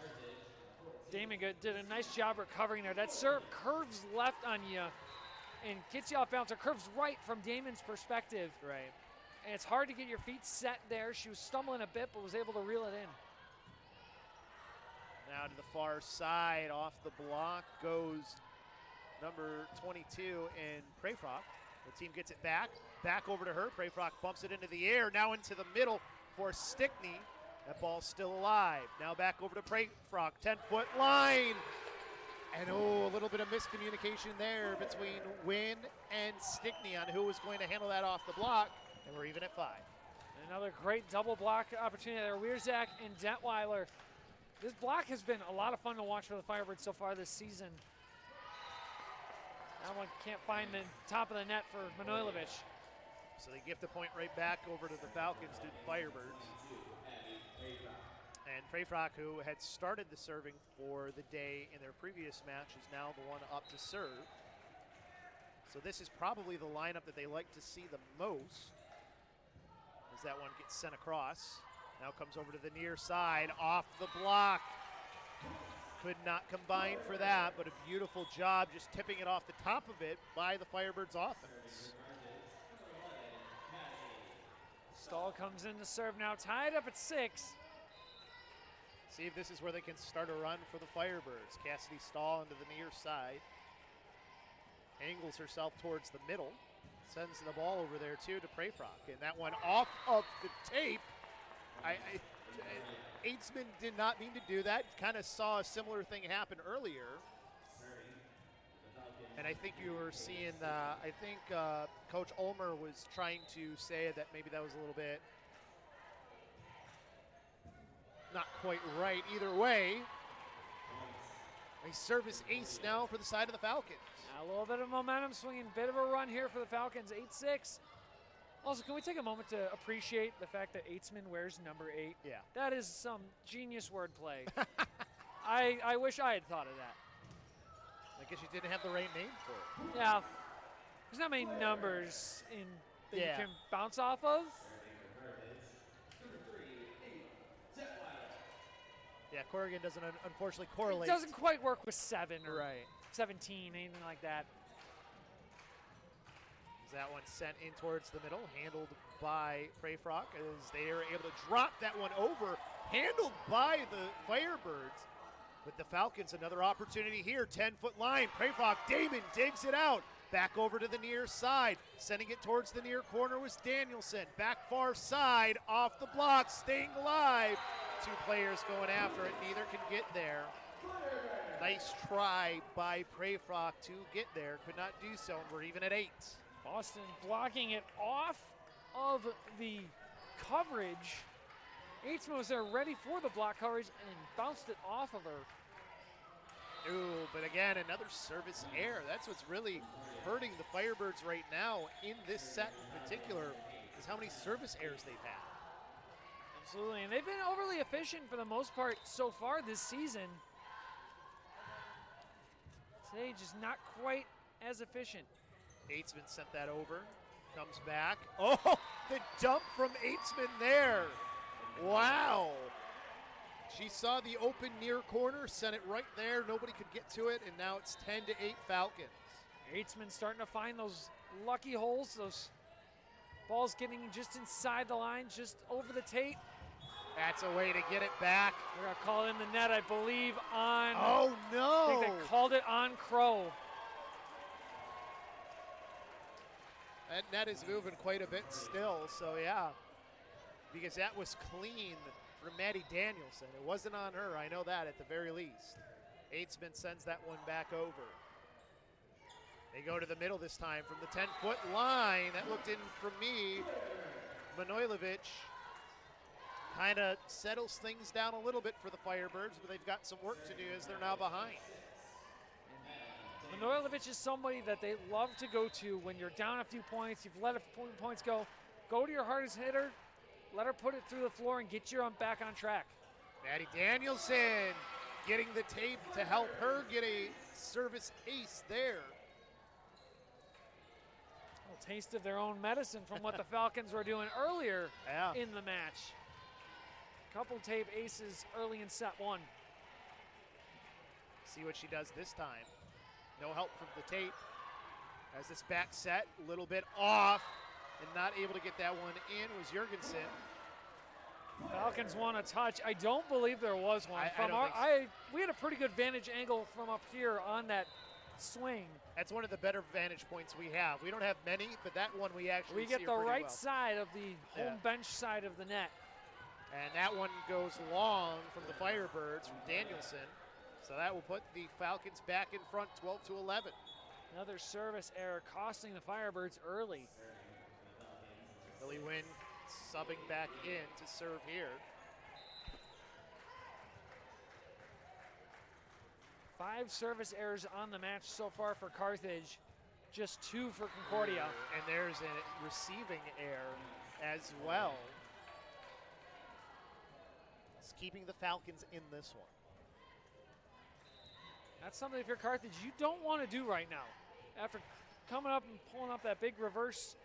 Damon did a nice job recovering there. That serve curves left on you and gets you off balance, or curves right from Damon's perspective. Right. And it's hard to get your feet set there. She was stumbling a bit, but was able to reel it in. Now to the far side, off the block goes number 22 in Prayfrock. The team gets it back over to her. Prayfrock bumps it into the air, now into the middle for Stickney. That ball's still alive. Now back over to Prayfrock, 10-foot line. And oh, a little bit of miscommunication there between Wynn and Stickney on who was going to handle that off the block. And we're even at 5. Another great double block opportunity there. Wierzak and Detweiler. This block has been a lot of fun to watch for the Firebirds so far this season. That one can't find the top of the net for Manojlovic. So they give the point right back over to the Falcons, to the Firebirds. And Prayfrock, who had started the serving for the day in their previous match, is now the one up to serve. So this is probably the lineup that they like to see the most, as that one gets sent across. Now comes over to the near side, off the block. Could not combine for that, but a beautiful job just tipping it off the top of it by the Firebirds offense. Stahl comes in to serve now, tied up at 6. See if this is where they can start a run for the Firebirds. Cassidy Stahl into the near side. Angles herself towards the middle. Sends the ball over there too to Prayfrock. And that one off of the tape. Aitzman did not mean to do that. Kind of saw a similar thing happen earlier. And I think you were seeing, Coach Ulmer was trying to say that maybe that was a little bit not quite right. Either way, a service ace now for the side of the Falcons. A little bit of momentum swinging, bit of a run here for the Falcons, 8-6. Also, can we take a moment to appreciate the fact that Aitzman wears number 8? Yeah. That is some genius wordplay. I wish I had thought of that. I guess you didn't have the right name for it. Yeah. There's not many numbers that you can bounce off of. Yeah, Corrigan doesn't unfortunately correlate. It doesn't quite work with 7 or right. 17, anything like that. That one sent in towards the middle, handled by Prayfrock as they are able to drop that one over, handled by the Firebirds. With the Falcons, another opportunity here, 10-foot line. Prayfrock, Damon digs it out. Back over to the near side, sending it towards the near corner was Danielson. Back far side, off the block, staying alive. 2 players going after it, neither can get there. Nice try by Prayfrock to get there, could not do so, and we're even at 8. Boston blocking it off of the coverage. Aitzman was there ready for the block coverage and bounced it off of her. Ooh, but again, another service error. That's what's really hurting the Firebirds right now in this set in particular, is how many service errors they've had. Absolutely, and they've been overly efficient for the most part so far this season. Today, just not quite as efficient. Aitzman sent that over, comes back. Oh, the dump from Aitzman there. Wow. She saw the open near corner, sent it right there. Nobody could get to it, and now it's 10-8 Falcons. Aitzman starting to find those lucky holes, those balls getting just inside the line, just over the tape. That's a way to get it back. They're going to call it in the net, I believe, on... Oh, no. I think they called it on Crow. That net is moving quite a bit still, so yeah. Because that was clean from Maddie Danielson. It wasn't on her, I know that at the very least. Aitzman sends that one back over. They go to the middle this time from the 10-foot line. That looked in for me. Manojlovic kind of settles things down a little bit for the Firebirds, but they've got some work to do as they're now behind. Manojlovic is somebody that they love to go to when you're down a few points, you've let a few points go. Go to your hardest hitter, let her put it through the floor and get you back on track. Maddie Danielson getting the tape to help her get a service ace there. A little taste of their own medicine from what the Falcons were doing earlier in the match. Couple tape aces early in set one. See what she does this time. No help from the tape. As this back set, a little bit off and not able to get that one in was Jurgensen. Falcons want a touch. I don't believe there was one. We had a pretty good vantage angle from up here on that swing. That's one of the better vantage points we have. We don't have many, but that one we actually get see the right well. side of the home bench side of the net. And that one goes long from the Firebirds, from Danielson. So that will put the Falcons back in front, 12-11. Another service error costing the Firebirds early. Lily Wynn subbing back in to serve here. 5 service errors on the match so far for Carthage, just 2 for Concordia. And there's a receiving error as well. It's keeping the Falcons in this one. That's something if you're Carthage you don't want to do right now. After coming up and pulling up that big reverse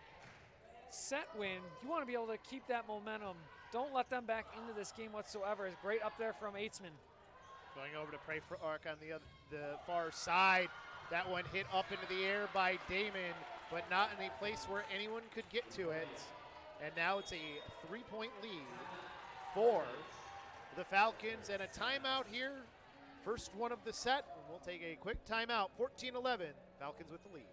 set win, you want to be able to keep that momentum. Don't let them back into this game whatsoever. It's great up there from Aitzman. Going over to pray for Ark on the far side. That one hit up into the air by Damon, but not in a place where anyone could get to it. And now it's a 3-point lead for the Falcons and a timeout here. First one of the set. We'll take a quick timeout. 14-11. Falcons with the lead.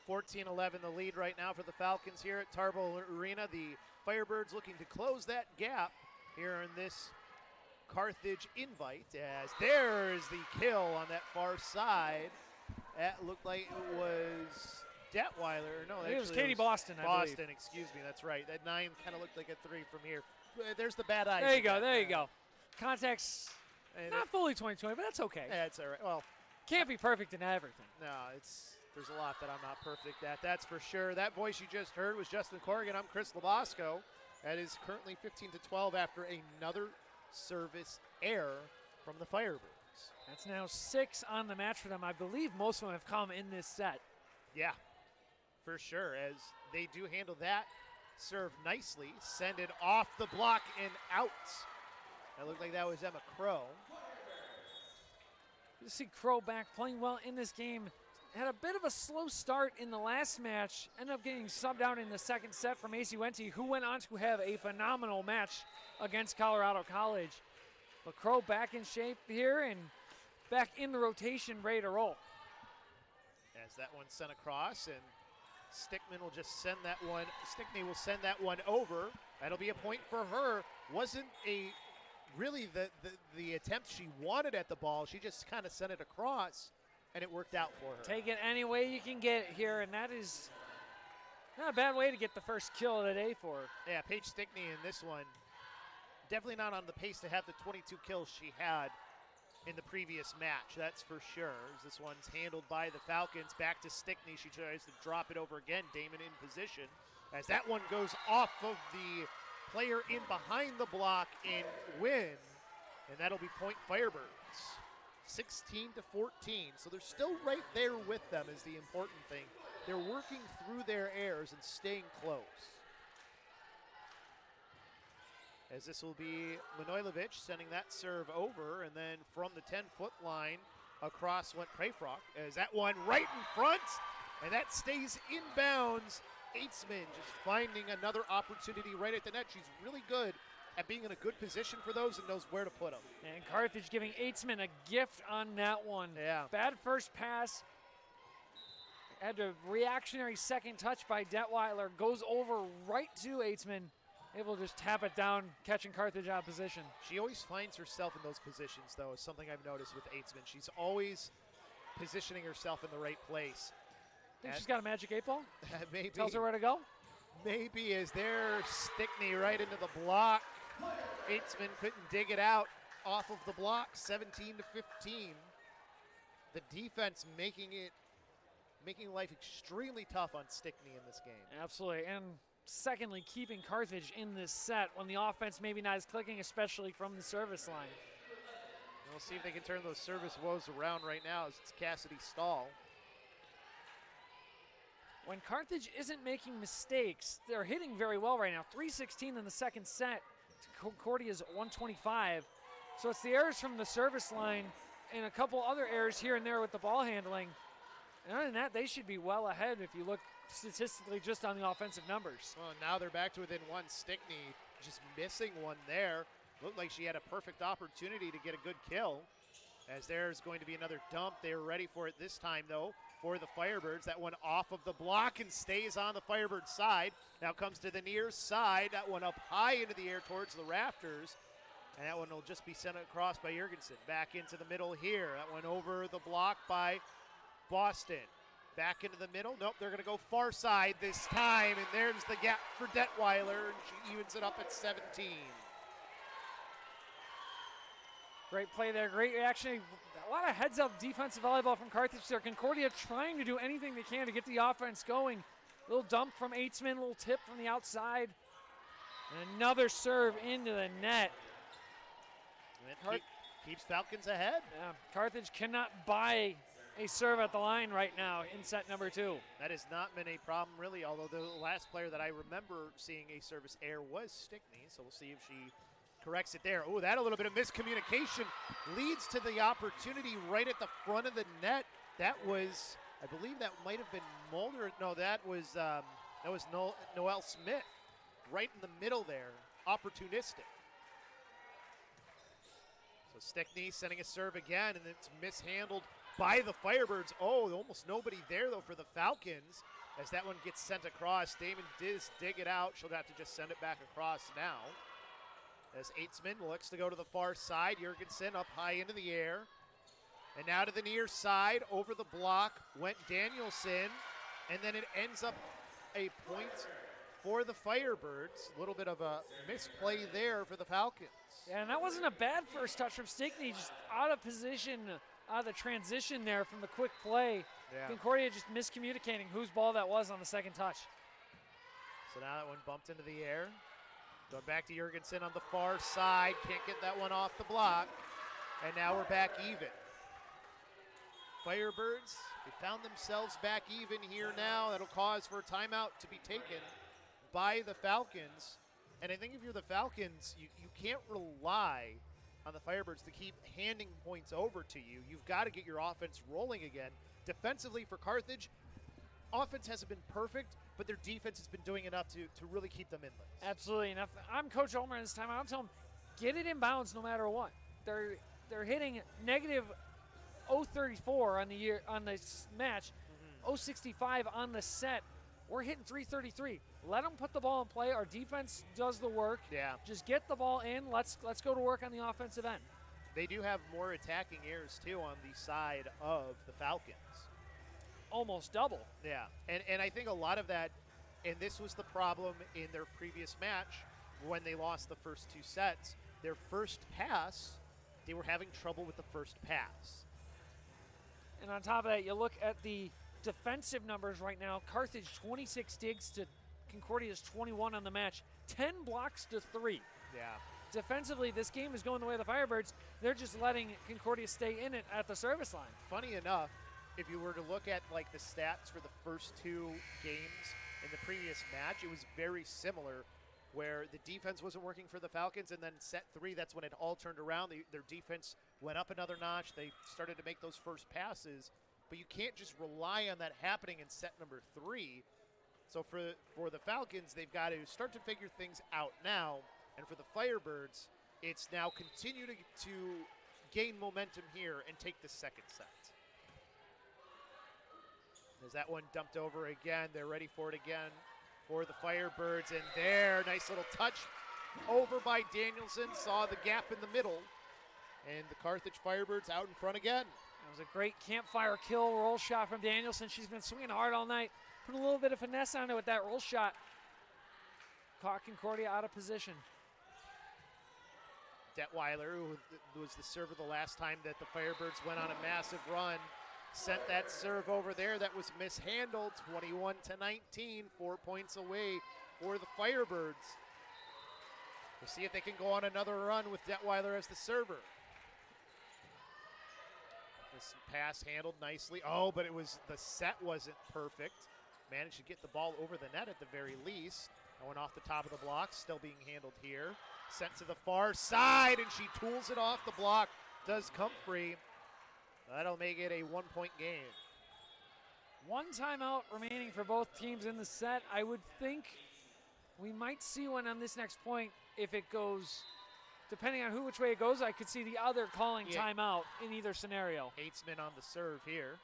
(14-11) the lead right now for the Falcons here at Tarble Arena. The Firebirds looking to close that gap here in this Carthage invite, as there's the kill on that far side. That looked like it was Detweiler. No, it was Katie Boston, I Boston, believe. excuse me, that's right. That 9 kind of looked like a 3 from here. There's the bad eye. There you go, there you go. Contact's not fully 2020, but that's okay. That's all right. Well, can't be perfect in everything. No, there's a lot that I'm not perfect at, that's for sure. That voice you just heard was Justin Corrigan. I'm Chris LoBosco. That is currently 15-12 after another service error from the Firebirds. That's now 6 on the match for them. I believe most of them have come in this set. Yeah, for sure, as they do handle that serve nicely. Send it off the block and out. That looked like that was Emma Crow. You see Crow back playing well in this game. Had a bit of a slow start in the last match. Ended up getting subbed out in the second set from AC Wente, who went on to have a phenomenal match against Colorado College. But Crow back in shape here and back in the rotation, ready to roll. As that one sent across, and Stickman will just send that one. Stickney will send that one over. That'll be a point for her. Wasn't really the attempt she wanted at the ball. She just kind of sent it across. and it worked out for her. Take it any way you can get it here, and that is not a bad way to get the first kill of the day for her. Yeah, Paige Stickney in this one, definitely not on the pace to have the 22 kills she had in the previous match, that's for sure. As this one's handled by the Falcons. Back to Stickney. She tries to drop it over again. Damon in position. As that one goes off of the player in behind the block and win. And that'll be point Firebirds. 16 to 14. So they're still right there with them is the important thing. They're working through their errors and staying close. As this will be Manojlovic sending that serve over, and then from the 10-foot line across went Prayfrock. As that one right in front, and that stays inbounds. Aitzman just finding another opportunity right at the net. She's really good at being in a good position for those and knows where to put them. And Carthage giving Aitzman a gift on that one. Yeah. Bad first pass. Had a reactionary second touch by Detweiler. Goes over right to Aitzman. Able to just tap it down, catching Carthage out of position. She always finds herself in those positions, though, is something I've noticed with Aitzman. She's always positioning herself in the right place. Think she's got a magic 8-ball? Maybe. Tells her where to go? Maybe. Is there Stickney right into the block. Aitzman couldn't dig it out off of the block, 17 to 15. The defense making life extremely tough on Stickney in this game. Absolutely. And secondly, keeping Carthage in this set when the offense maybe not is clicking, especially from the service line. We'll see if they can turn those service woes around right now as it's Cassidy Stahl. When Carthage isn't making mistakes, they're hitting very well right now. 316 in the second set to Concordia's 125. So it's the errors from the service line and a couple other errors here and there with the ball handling. And other than that, they should be well ahead if you look statistically just on the offensive numbers. Well, now they're back to within one. Stickney just missing one there. Looked like she had a perfect opportunity to get a good kill. As there's going to be another dump. They were ready for it this time, though, for the Firebirds. That one off of the block and stays on the Firebird side. Now comes to the near side. That one up high into the air towards the rafters. And that one will just be sent across by Jurgensen. Back into the middle here. That one over the block by Boston. Back into the middle. Nope, they're going to go far side this time. And there's the gap for Detweiler. And she evens it up at 17. Great play there, great reaction. A lot of heads-up defensive volleyball from Carthage there. Concordia trying to do anything they can to get the offense going. Little dump from Aitzman, little tip from the outside. And another serve into the net. And it keeps Falcons ahead. Yeah, Carthage cannot buy a serve at the line right now in set number 2. That has not been a problem, really, although the last player that I remember seeing a service error was Stickney, so we'll see if she corrects it there. Oh, that a little bit of miscommunication leads to the opportunity right at the front of the net. That was, I believe that might have been Mulder. No, that was Noelle Smith right in the middle there, opportunistic. So Stickney sending a serve again, and it's mishandled by the Firebirds. Oh, almost nobody there, though, for the Falcons. As that one gets sent across, Damon does dig it out. She'll have to just send it back across now. As Aitzman looks to go to the far side. Jurgensen up high into the air. And now to the near side. Over the block went Danielson. And then it ends up a point for the Firebirds. A little bit of a misplay there for the Falcons. Yeah, and that wasn't a bad first touch from Stickney. Just out of position, out of the transition there from the quick play. Yeah. Concordia just miscommunicating whose ball that was on the second touch. So now that one bumped into the air. Going back to Jurgensen on the far side. Can't get that one off the block. And now we're back even. Firebirds, they found themselves back even here now. That'll cause for a timeout to be taken by the Falcons. And I think if you're the Falcons, you can't rely on the Firebirds to keep handing points over to you. You've got to get your offense rolling again. Defensively for Carthage, offense hasn't been perfect, but their defense has been doing enough to really keep them in this. Absolutely. And if I'm Coach Ulmer this time, I'm telling them, get it in bounds no matter what. They're hitting negative 0.34 on this match, 0.65 on the set. We're hitting 333. Let them put the ball in play. Our defense does the work. Yeah. Just get the ball in. Let's go to work on the offensive end. They do have more attacking errors, too, on the side of the Falcons. Almost double. Yeah, and I think a lot of that, and this was the problem in their previous match when they lost the first 2 sets. Their first pass, they were having trouble with the first pass. And on top of that, you look at the defensive numbers right now. Carthage 26 digs to Concordia's 21 on the match. 10 blocks to 3. Yeah. Defensively, this game is going the way of the Firebirds. They're just letting Concordia stay in it at the service line. Funny enough, if you were to look at like the stats for the first 2 games in the previous match, it was very similar, where the defense wasn't working for the Falcons, and then set 3, that's when it all turned around. Their defense went up another notch. They started to make those first passes, but you can't just rely on that happening in set number 3. So for the Falcons, they've got to start to figure things out now, and for the Firebirds, it's now continue to gain momentum here and take the second set. There's that one dumped over again. They're ready for it again for the Firebirds. And there, nice little touch over by Danielson. Saw the gap in the middle. And the Carthage Firebirds out in front again. That was a great campfire kill roll shot from Danielson. She's been swinging hard all night. Put a little bit of finesse on it with that roll shot. Caught Concordia out of position. Detweiler, who was the server the last time that the Firebirds went on a massive run, sent that serve over there that was mishandled. 21-19, 4 points away for the Firebirds. We'll see if they can go on another run with Detweiler as the server. This pass handled nicely. Oh, but the set wasn't perfect. Managed to get the ball over the net at the very least. That went off the top of the block, still being handled here. Sent to the far side, and she tools it off the block. Does come free. That'll make it a 1-point game. 1 timeout remaining for both teams in the set. I would think we might see one on this next point if it goes, depending on which way it goes, I could see the other calling timeout in either scenario. Aitzman on the serve here.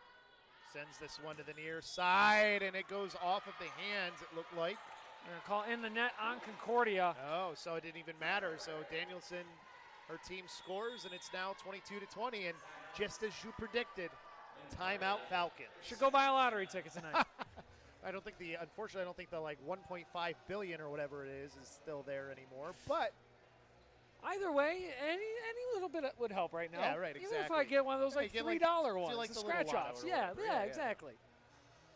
Sends this one to the near side, and it goes off of the hands, it looked like. They're going to call in the net on Concordia. Oh, so it didn't even matter. So Danielson, her team scores, and it's now 22-20. And just as you predicted, timeout Falcons. Should go buy a lottery ticket tonight. Unfortunately, I don't think the like 1.5 billion or whatever it is still there anymore. But either way, any little bit would help right now. Yeah, right, exactly. Even if I get one of those like $3 ones, like the the scratch little offs. lotto or Yeah, whatever. exactly.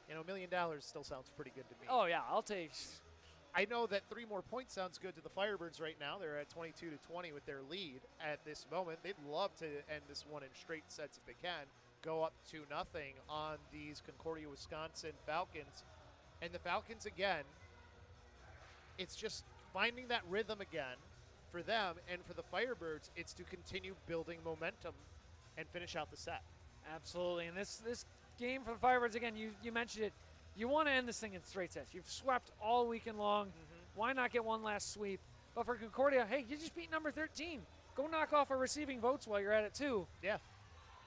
You know, $1 million still sounds pretty good to me. Oh yeah, I'll take. I know that 3 more points sounds good to the Firebirds right now. They're at 22-20 with their lead at this moment. They'd love to end this one in straight sets if they can. Go up 2-0 on these Concordia, Wisconsin Falcons. And the Falcons, again, it's just finding that rhythm again for them. And for the Firebirds, it's to continue building momentum and finish out the set. Absolutely. And this game for the Firebirds, again, you mentioned it. You want to end this thing in straight sets. You've swept all weekend long. Why not get one last sweep? But for Concordia, hey, you just beat number 13. Go knock off our receiving votes while you're at it, too. Yeah.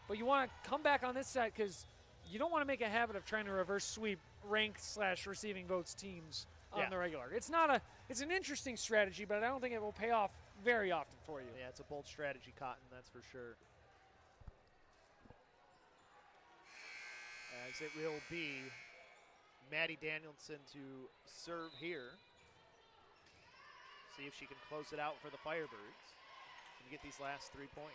But you want to come back on this set because you don't want to make a habit of trying to reverse sweep ranked/receiving votes teams on the regular. It's an interesting strategy, but I don't think it will pay off very often for you. Yeah, it's a bold strategy, Cotton, that's for sure. As it will be Maddie Danielson to serve here. See if she can close it out for the Firebirds and get these last 3 points.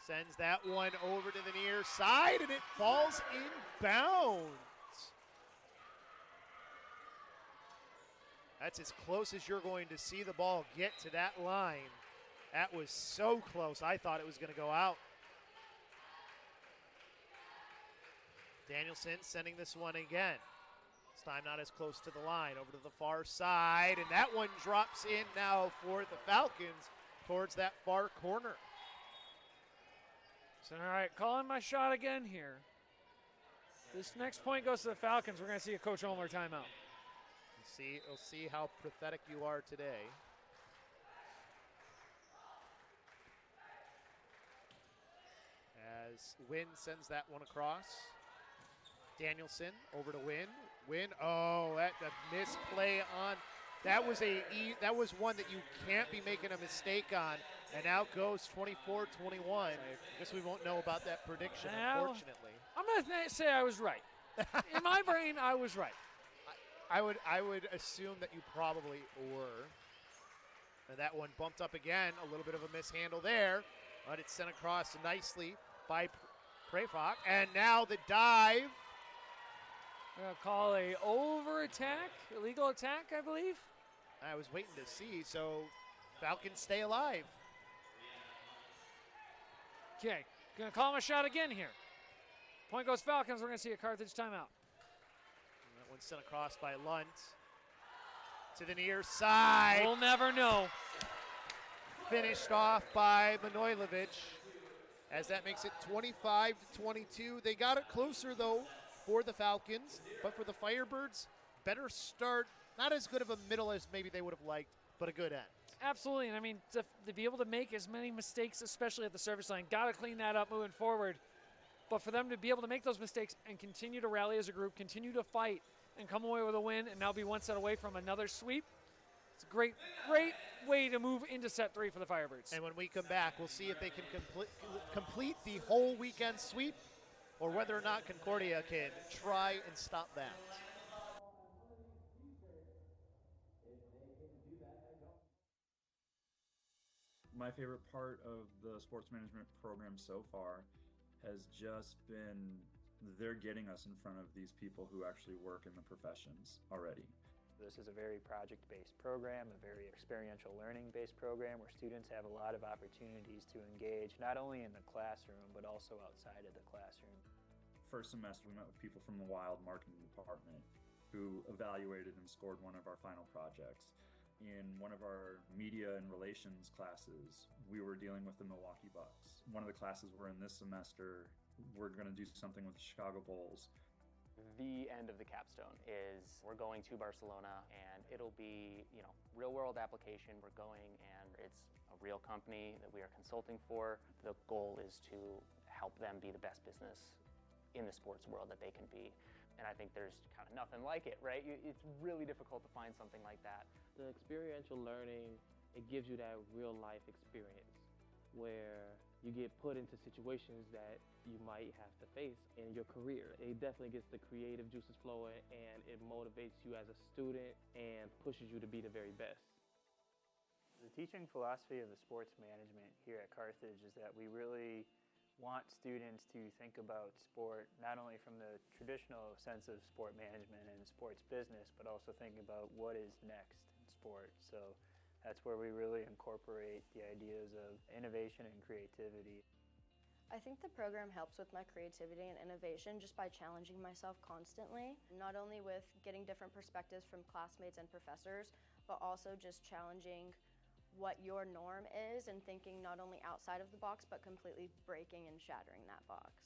Sends that one over to the near side, and it falls inbounds. That's as close as you're going to see the ball get to that line. That was so close, I thought it was going to go out. Danielson sending this one again. This time not as close to the line. Over to the far side, and that one drops in now for the Falcons towards that far corner. So, all right, calling my shot again here. This next point goes to the Falcons. We're going to see a Coach Olmer timeout. We'll see how pathetic you are today. As Wynn sends that one across. Danielson over to Wynn. Wynn, oh, that a misplay on That was that was one that you can't be making a mistake on. And now goes 24-21. I guess we won't know about that prediction, unfortunately. I'm going to say I was right. In my brain, I was right. I would assume that you probably were. And that one bumped up again. A little bit of a mishandle there. But it's sent across nicely by Prefok. And now the dive. We're going to call a over attack, illegal attack, I believe. I was waiting to see, so Falcons stay alive. Okay, going to call him a shot again here. Point goes Falcons. We're going to see a Carthage timeout. And that one's sent across by Lunt to the near side. We'll never know. Finished off by Manojlovic, as that makes it 25-22. They got it closer, though, for the Falcons. But for the Firebirds, better start. Not as good of a middle as maybe they would have liked, but a good end. Absolutely, and I mean, to be able to make as many mistakes, especially at the service line, got to clean that up moving forward. But for them to be able to make those mistakes and continue to rally as a group, continue to fight, and come away with a win, and now be one set away from another sweep, it's a great, great way to move into set 3 for the Firebirds. And when we come back, we'll see if they can complete the whole weekend sweep, or whether or not Concordia can try and stop that. My favorite part of the sports management program so far has just been they're getting us in front of these people who actually work in the professions already. This is a very project-based program, a very experiential learning-based program where students have a lot of opportunities to engage not only in the classroom but also outside of the classroom. First semester we met with people from the Wild marketing department who evaluated and scored one of our final projects. In one of our media and relations classes, we were dealing with the Milwaukee Bucks. One of the classes we're in this semester, we're going to do something with the Chicago Bulls. The end of the capstone is we're going to Barcelona, and it'll be, real world application. We're going, and it's a real company that we are consulting for. The goal is to help them be the best business in the sports world that they can be. And I think there's kind of nothing like it, right? It's really difficult to find something like that. The experiential learning, it gives you that real life experience where you get put into situations that you might have to face in your career. It definitely gets the creative juices flowing, and it motivates you as a student and pushes you to be the very best. The teaching philosophy of the sports management here at Carthage is that we really want students to think about sport not only from the traditional sense of sport management and sports business, but also think about what is next in sport. So that's where we really incorporate the ideas of innovation and creativity. I think the program helps with my creativity and innovation just by challenging myself constantly, not only with getting different perspectives from classmates and professors, but also just challenging what your norm is and thinking not only outside of the box, but completely breaking and shattering that box.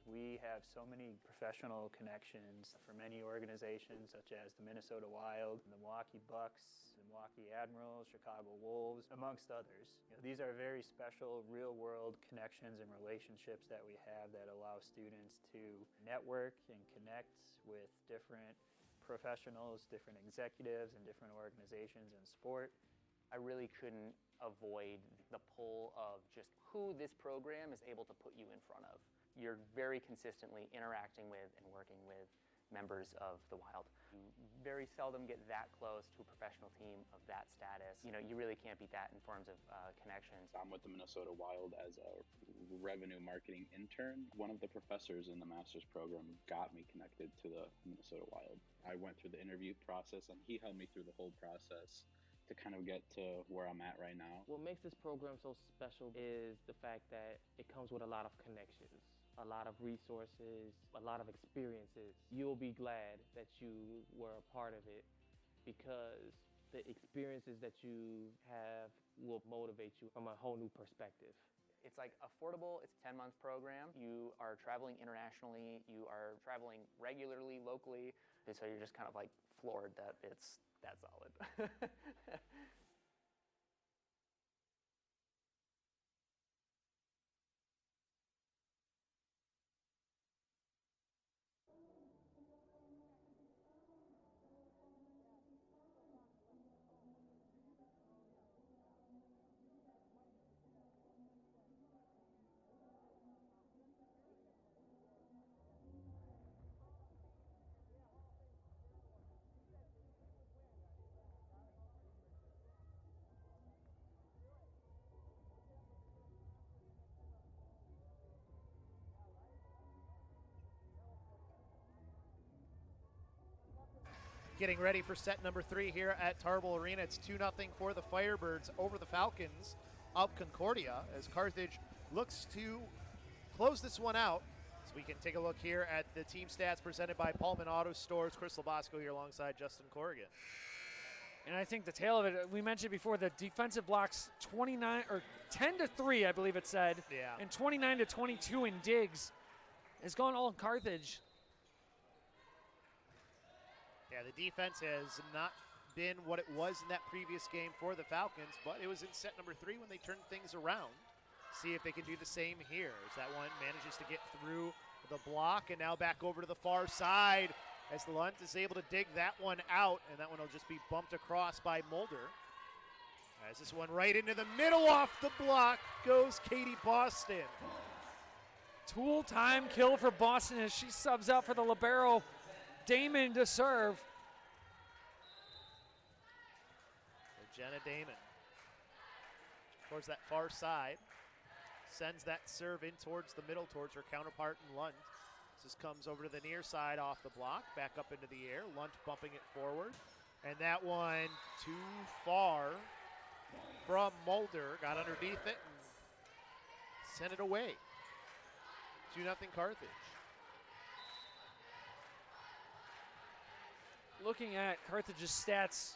We have so many professional connections for many organizations such as the Minnesota Wild, the Milwaukee Bucks, the Milwaukee Admirals, Chicago Wolves, amongst others. These are very special real-world connections and relationships that we have that allow students to network and connect with different professionals, different executives, and different organizations in sport. I really couldn't avoid the pull of just who this program is able to put you in front of. You're very consistently interacting with and working with members of the Wild. You very seldom get that close to a professional team of that status. You really can't beat that in terms of connections. I'm with the Minnesota Wild as a revenue marketing intern. One of the professors in the master's program got me connected to the Minnesota Wild. I went through the interview process, and he held me through the whole process to kind of get to where I'm at right now. What makes this program so special is the fact that it comes with a lot of connections, a lot of resources, a lot of experiences. You'll be glad that you were a part of it because the experiences that you have will motivate you from a whole new perspective. It's like affordable, it's a 10-month program. You are traveling internationally, you are traveling regularly, locally, and so you're just kind of like floored that it's that solid. getting ready for set number 3 here at Tarble Arena. It's 2-0 for the Firebirds over the Falcons of Concordia as Carthage looks to close this one out. So we can take a look here at the team stats presented by Pullman Auto Stores. Chris LoBosco here alongside Justin Corrigan. And I think the tail of it, we mentioned before, the defensive blocks 10-3, I believe it said. Yeah. And 29-22 in digs has gone all in Carthage. Yeah, the defense has not been what it was in that previous game for the Falcons, but it was in set number 3 when they turned things around. See if they can do the same here as that one manages to get through the block and now back over to the far side as Lunt is able to dig that one out, and that one will just be bumped across by Mulder. As this one right into the middle off the block goes Katie Boston. Tool time kill for Boston as she subs out for the libero Damon to serve. So Jenna Damon towards that far side. Sends that serve in towards the middle, towards her counterpart in Lunt. This comes over to the near side off the block, back up into the air. Lunt bumping it forward. And that one too far from Mulder. Got underneath it and sent it away. 2-0 Carthage. Looking at Carthage's stats,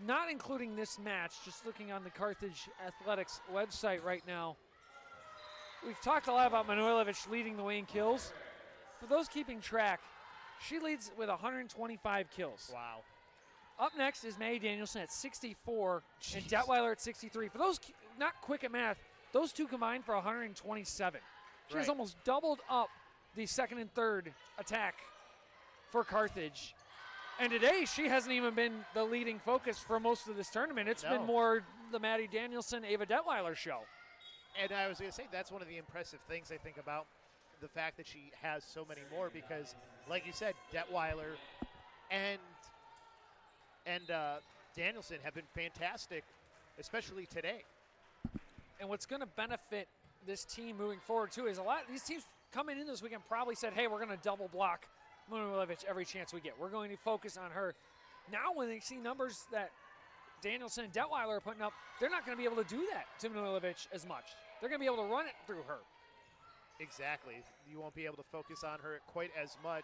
not including this match, just looking on the Carthage Athletics website right now. We've talked a lot about Manojlovic leading the way in kills. For those keeping track, she leads with 125 kills. Wow. Up next is Maddie Danielson at 64 and Detweiler at 63. For those not quick at math, those two combined for 127. She has almost doubled up the second and third attack for Carthage. And today, she hasn't even been the leading focus for most of this tournament. It's been more the Maddie Danielson, Ava Detweiler show. And I was going to say, that's one of the impressive things I think about the fact that she has so many more because, like you said, Detweiler and Danielson have been fantastic, especially today. And what's going to benefit this team moving forward, too, is a lot of these teams coming in this weekend probably said, hey, we're going to double block Manojlovic every chance we get. We're going to focus on her. Now when they see numbers that Danielson and Detweiler are putting up, they're not going to be able to do that to Manojlovic as much. They're going to be able to run it through her. Exactly. You won't be able to focus on her quite as much.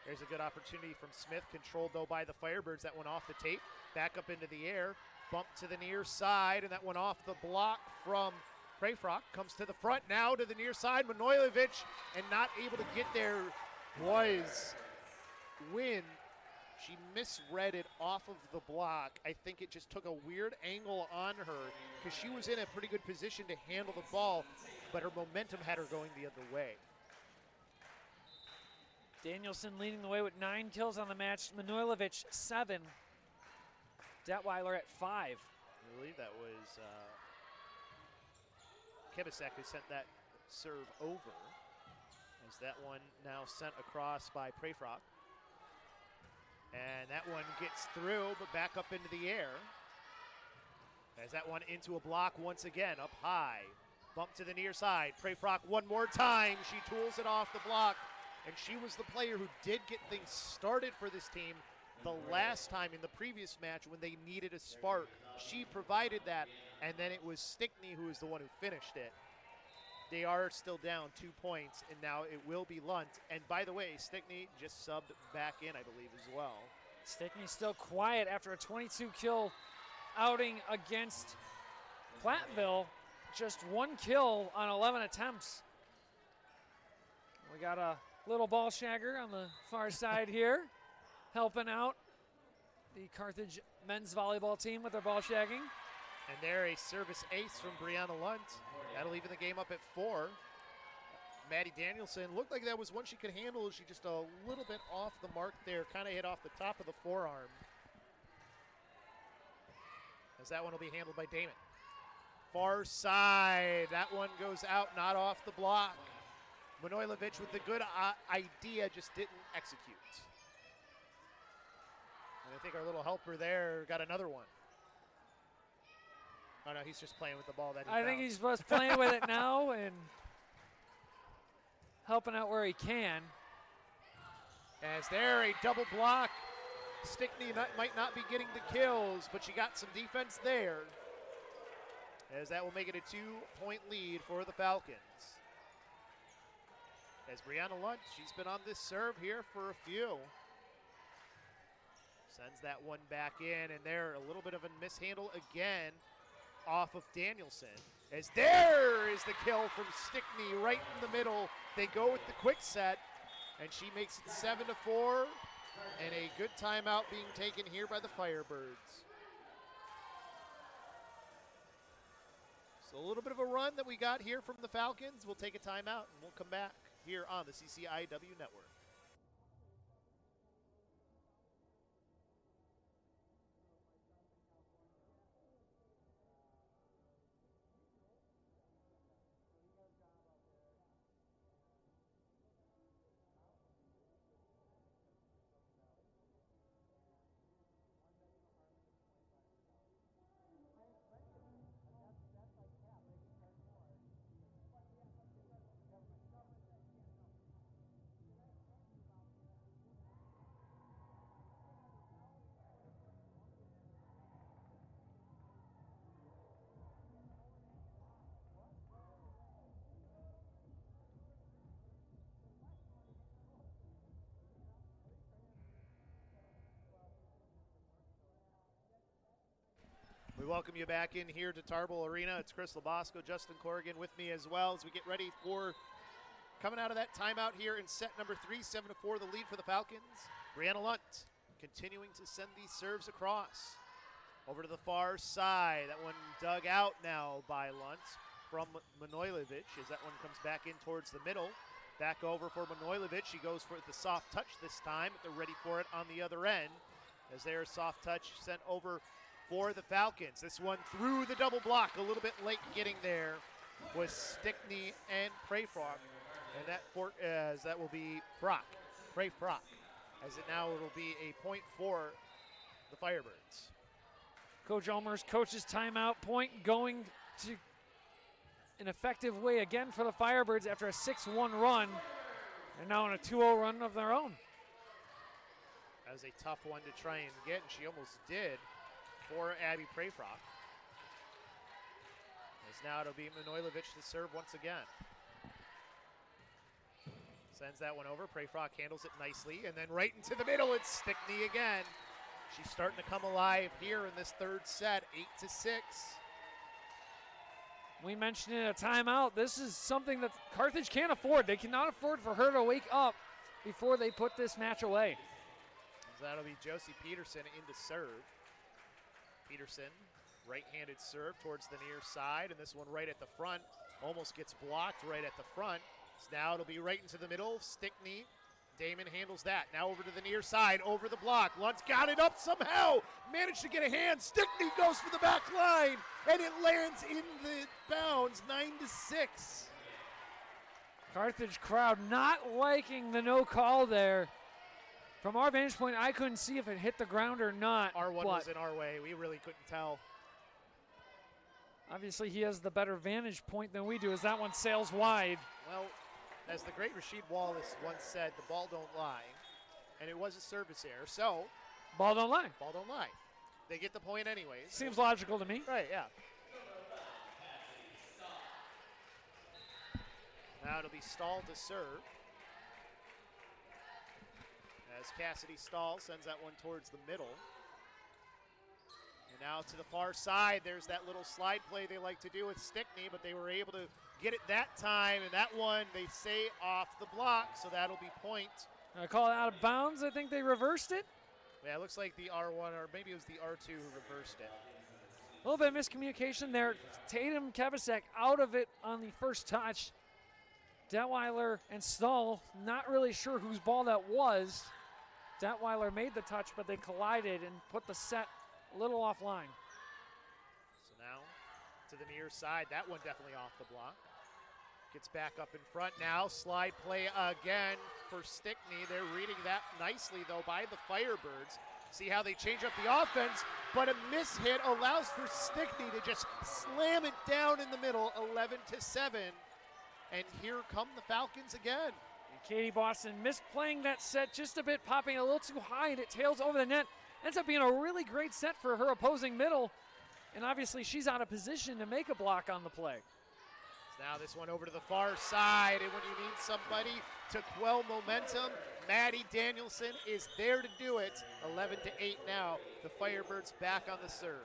There's a good opportunity from Smith, controlled though by the Firebirds. That one off the tape, back up into the air, bump to the near side, and that one off the block from Prayfrock. Comes to the front now to the near side. Manojlovic, and not able to get there was Win. She misread it off of the block. I think it just took a weird angle on her because she was in a pretty good position to handle the ball, but her momentum had her going the other way. Danielson leading the way with 9 kills on the match. Manojlovic 7. Detweiler at 5. I believe that was Kibasek who sent that serve over. As that one now sent across by Prayfrock. And that one gets through, but back up into the air. As that one into a block once again, up high. Bump to the near side. Prayfrock one more time. She tools it off the block. And she was the player who did get things started for this team the last time in the previous match when they needed a spark. She provided that, and then it was Stickney who was the one who finished it. They are still down 2 points, and now it will be Lunt. And by the way, Stickney just subbed back in, I believe, as well. Stickney still quiet after a 22-kill outing against Platteville. Just 1 kill on 11 attempts. We got a little ball shagger on the far side here, helping out the Carthage men's volleyball team with their ball shagging. And there, a service ace from Brianna Lunt. That'll even the game up at 4. Maddie Danielson looked like that was one she could handle. She just a little bit off the mark there, kind of hit off the top of the forearm. As that one will be handled by Damon. Far side, that one goes out, not off the block. Manojlovic with the good idea, just didn't execute. And I think our little helper there got another one. Oh, no, he's just playing with the ball that he I think he's just playing with it now and helping out where he can. As there, a double block Stickney might not be getting the kills, but she got some defense there, as that will make it a 2-point lead for the Falcons. As Brianna Lunt, she's been on this serve here for a few. Sends that one back in, and there a little bit of a mishandle again off of Danielson. As there is the kill from Stickney right in the middle. They go with the quick set, and she makes it 7-4, and a good timeout being taken here by the Firebirds. So a little bit of a run that we got here from the Falcons. We'll take a timeout, and we'll come back here on the CCIW Network. We welcome you back in here to Tarble Arena. It's Chris LoBosco, Justin Corrigan with me as well as we get ready for coming out of that timeout here in set number 3, 7-4, the lead for the Falcons. Brianna Lunt continuing to send these serves across. Over to the far side. That one dug out now by Lunt from Manojlovic as that one comes back in towards the middle. Back over for Manojlovic. She goes for the soft touch this time. They're ready for it on the other end. As there's soft touch sent over for the Falcons. This one through the double block, a little bit late getting there was Stickney and Prayfrock, and that will be Prayfrock, as it now will be a point for the Firebirds. Coach Ulmer's coaches timeout point going to an effective way again for the Firebirds after a 6-1 run, and now on a 2-0 run of their own. That was a tough one to try and get, and she almost did for Abby Prayfrock. As now it'll be Manojlovic to serve once again. Sends that one over. Prayfrock handles it nicely, and then right into the middle, it's Stickney again. She's starting to come alive here in this third set, 8-6. We mentioned in a timeout, this is something that Carthage can't afford. They cannot afford for her to wake up before they put this match away. That'll be Josie Peterson into serve. Peterson, right-handed serve towards the near side, and this one right at the front. Almost gets blocked right at the front. So now it'll be right into the middle. Stickney, Damon handles that. Now over to the near side, over the block. Luntz got it up somehow. Managed to get a hand. Stickney goes for the back line, and it lands in the bounds, 9-6. Carthage crowd not liking the no call there. From our vantage point, I couldn't see if it hit the ground or not. R1 was in our way. We really couldn't tell. Obviously, he has the better vantage point than we do as that one sails wide. Well, as the great Rasheed Wallace once said, the ball don't lie. And it was a service error, so. Ball don't lie. Ball don't lie. They get the point anyways. Seems logical to me. Right, yeah. Now it'll be Stahl to serve. As Cassidy Stahl sends that one towards the middle. And now to the far side, there's that little slide play they like to do with Stickney, but they were able to get it that time, and that one they say off the block, so that'll be point. I call it out of bounds. I think they reversed it. Yeah, it looks like the R1, or maybe it was the R2 who reversed it. A little bit of miscommunication there. Tatum Kevasek out of it on the first touch. Detweiler and Stahl, not really sure whose ball that was. Detweiler made the touch, but they collided and put the set a little offline. So now to the near side. That one definitely off the block. Gets back up in front now. Slide play again for Stickney. They're reading that nicely, though, by the Firebirds. See how they change up the offense, but a mishit allows for Stickney to just slam it down in the middle, 11-7. And here come the Falcons again. Katie Boston misplaying that set just a bit, popping a little too high, and it tails over the net. Ends up being a really great set for her opposing middle, and obviously she's out of position to make a block on the play. Now this one over to the far side, and when you need somebody to quell momentum, Maddie Danielson is there to do it. 11-8 now. The Firebirds back on the serve.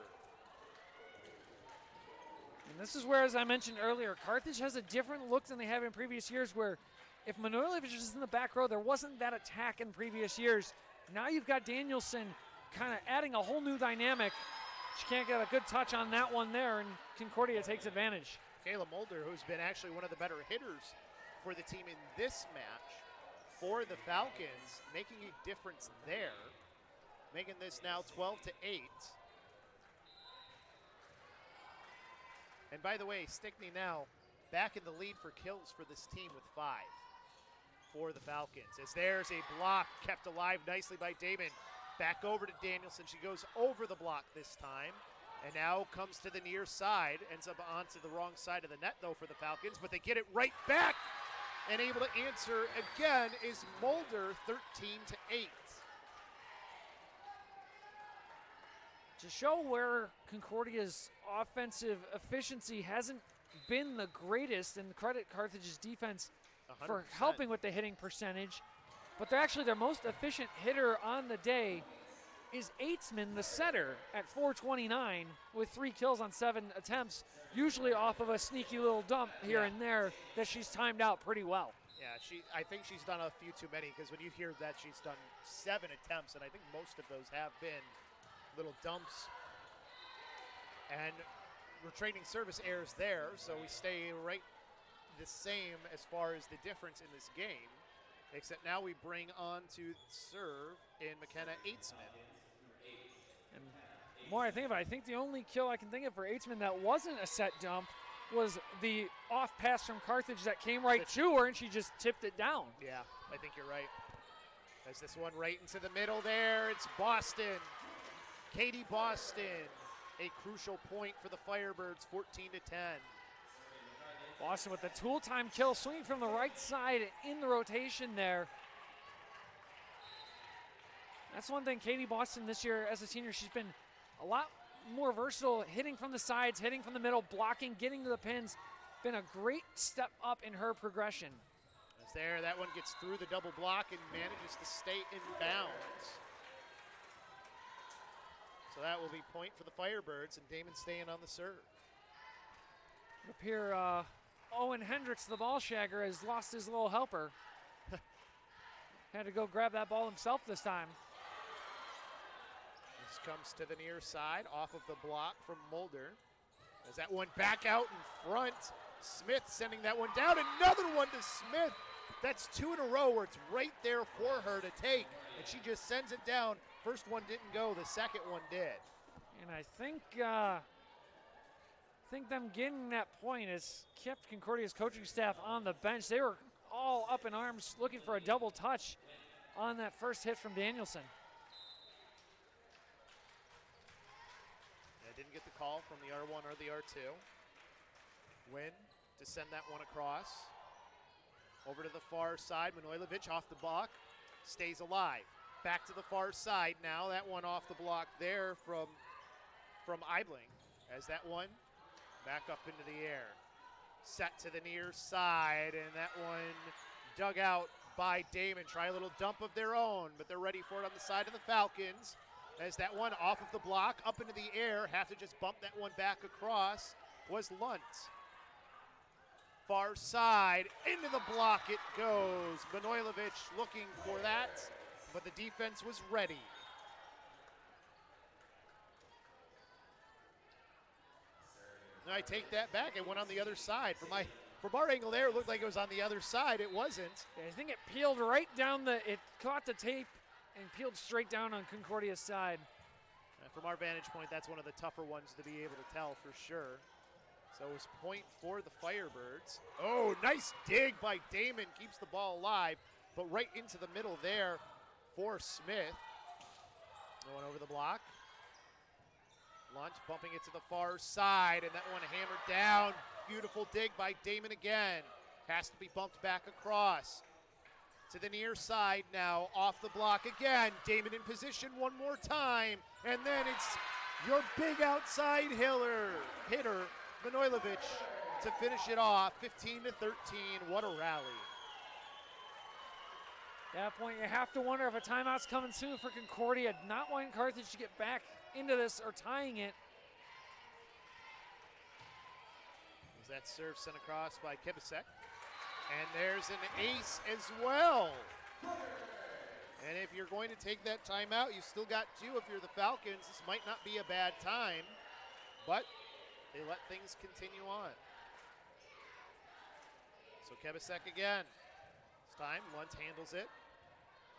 And this is where, as I mentioned earlier, Carthage has a different look than they have in previous years, where if Manojlovic was in the back row, there wasn't that attack in previous years. Now you've got Danielson kind of adding a whole new dynamic. She can't get a good touch on that one there, and Concordia takes advantage. Kayla Mulder, who's been actually one of the better hitters for the team in this match for the Falcons, making a difference there, making this now 12-8. And by the way, Stickney now back in the lead for kills for this team with 5 for the Falcons. As there's a block kept alive nicely by Damon. Back over to Danielson. She goes over the block this time. And now comes to the near side. Ends up onto the wrong side of the net, though, for the Falcons. But they get it right back. And able to answer again is Mulder, 13-8. To show where Concordia's offensive efficiency hasn't been the greatest, and credit Carthage's defense 100%. for helping with the hitting percentage. But they're actually their most efficient hitter on the day is Eitzman, the setter, at .429 with 3 kills on 7 attempts, usually off of a sneaky little dump here and there that she's timed out pretty well. Yeah, I think she's done a few too many, because when you hear that she's done 7 attempts, and I think most of those have been little dumps. And retraining service errors there, so we stay right the same as far as the difference in this game, except now we bring on to serve in McKenna Eitzman. And the more I think about it, I think the only kill I can think of for Eitzman that wasn't a set dump was the off pass from Carthage that came right to her, and she just tipped it down. Yeah, I think you're right. As this one right into the middle there, it's Boston. Katie Boston, a crucial point for the Firebirds, 14-10. Boston with the tool time kill, swinging from the right side in the rotation there. That's one thing Katie Boston this year as a senior, she's been a lot more versatile, hitting from the sides, hitting from the middle, blocking, getting to the pins. Been a great step up in her progression. As there, that one gets through the double block and manages to stay in bounds. So that will be point for the Firebirds, and Damon staying on the serve. Up here, Owen Hendricks, the ball shagger, has lost his little helper. Had to go grab that ball himself this time. This comes to the near side, off of the block from Mulder. As that one back out in front. Smith sending that one down. Another one to Smith. That's 2 in a row where it's right there for her to take. And she just sends it down. First one didn't go, the second one did. And I think them getting that point has kept Concordia's coaching staff on the bench. They were all up in arms looking for a double touch on that first hit from Danielson. I didn't get the call from the R1 or the R2. Win to send that one across. Over to the far side, Manojlovic off the block, stays alive. Back to the far side now. That one off the block there from Eibling. As that one back up into the air. Set to the near side, and that one dug out by Damon. Try a little dump of their own, but they're ready for it on the side of the Falcons. As that one off of the block, up into the air, have to just bump that one back across, was Lunt. Far side, into the block it goes. Manojlovic looking for that, but the defense was ready. And I take that back. It went on the other side. From our angle there, it looked like it was on the other side. It wasn't. Yeah, I think it peeled right down it caught the tape and peeled straight down on Concordia's side. From our vantage point, that's one of the tougher ones to be able to tell for sure. So it was point for the Firebirds. Oh, nice dig by Damon. Keeps the ball alive, but right into the middle there for Smith. Going over the block. Lunt bumping it to the far side, and that one hammered down. Beautiful dig by Damon again. Has to be bumped back across. To the near side now, off the block again. Damon in position one more time. And then it's your big outside hitter, Manojlovic, to finish it off, 15-13. What a rally. At that point, you have to wonder if a timeout's coming soon for Concordia, not wanting Carthage to get back into this or tying it. As that serve sent across by Kibasek. And there's an ace as well. And if you're going to take that timeout, you still got 2 if you're the Falcons. This might not be a bad time, but they let things continue on. So Kibasek again. This time, Lunt handles it.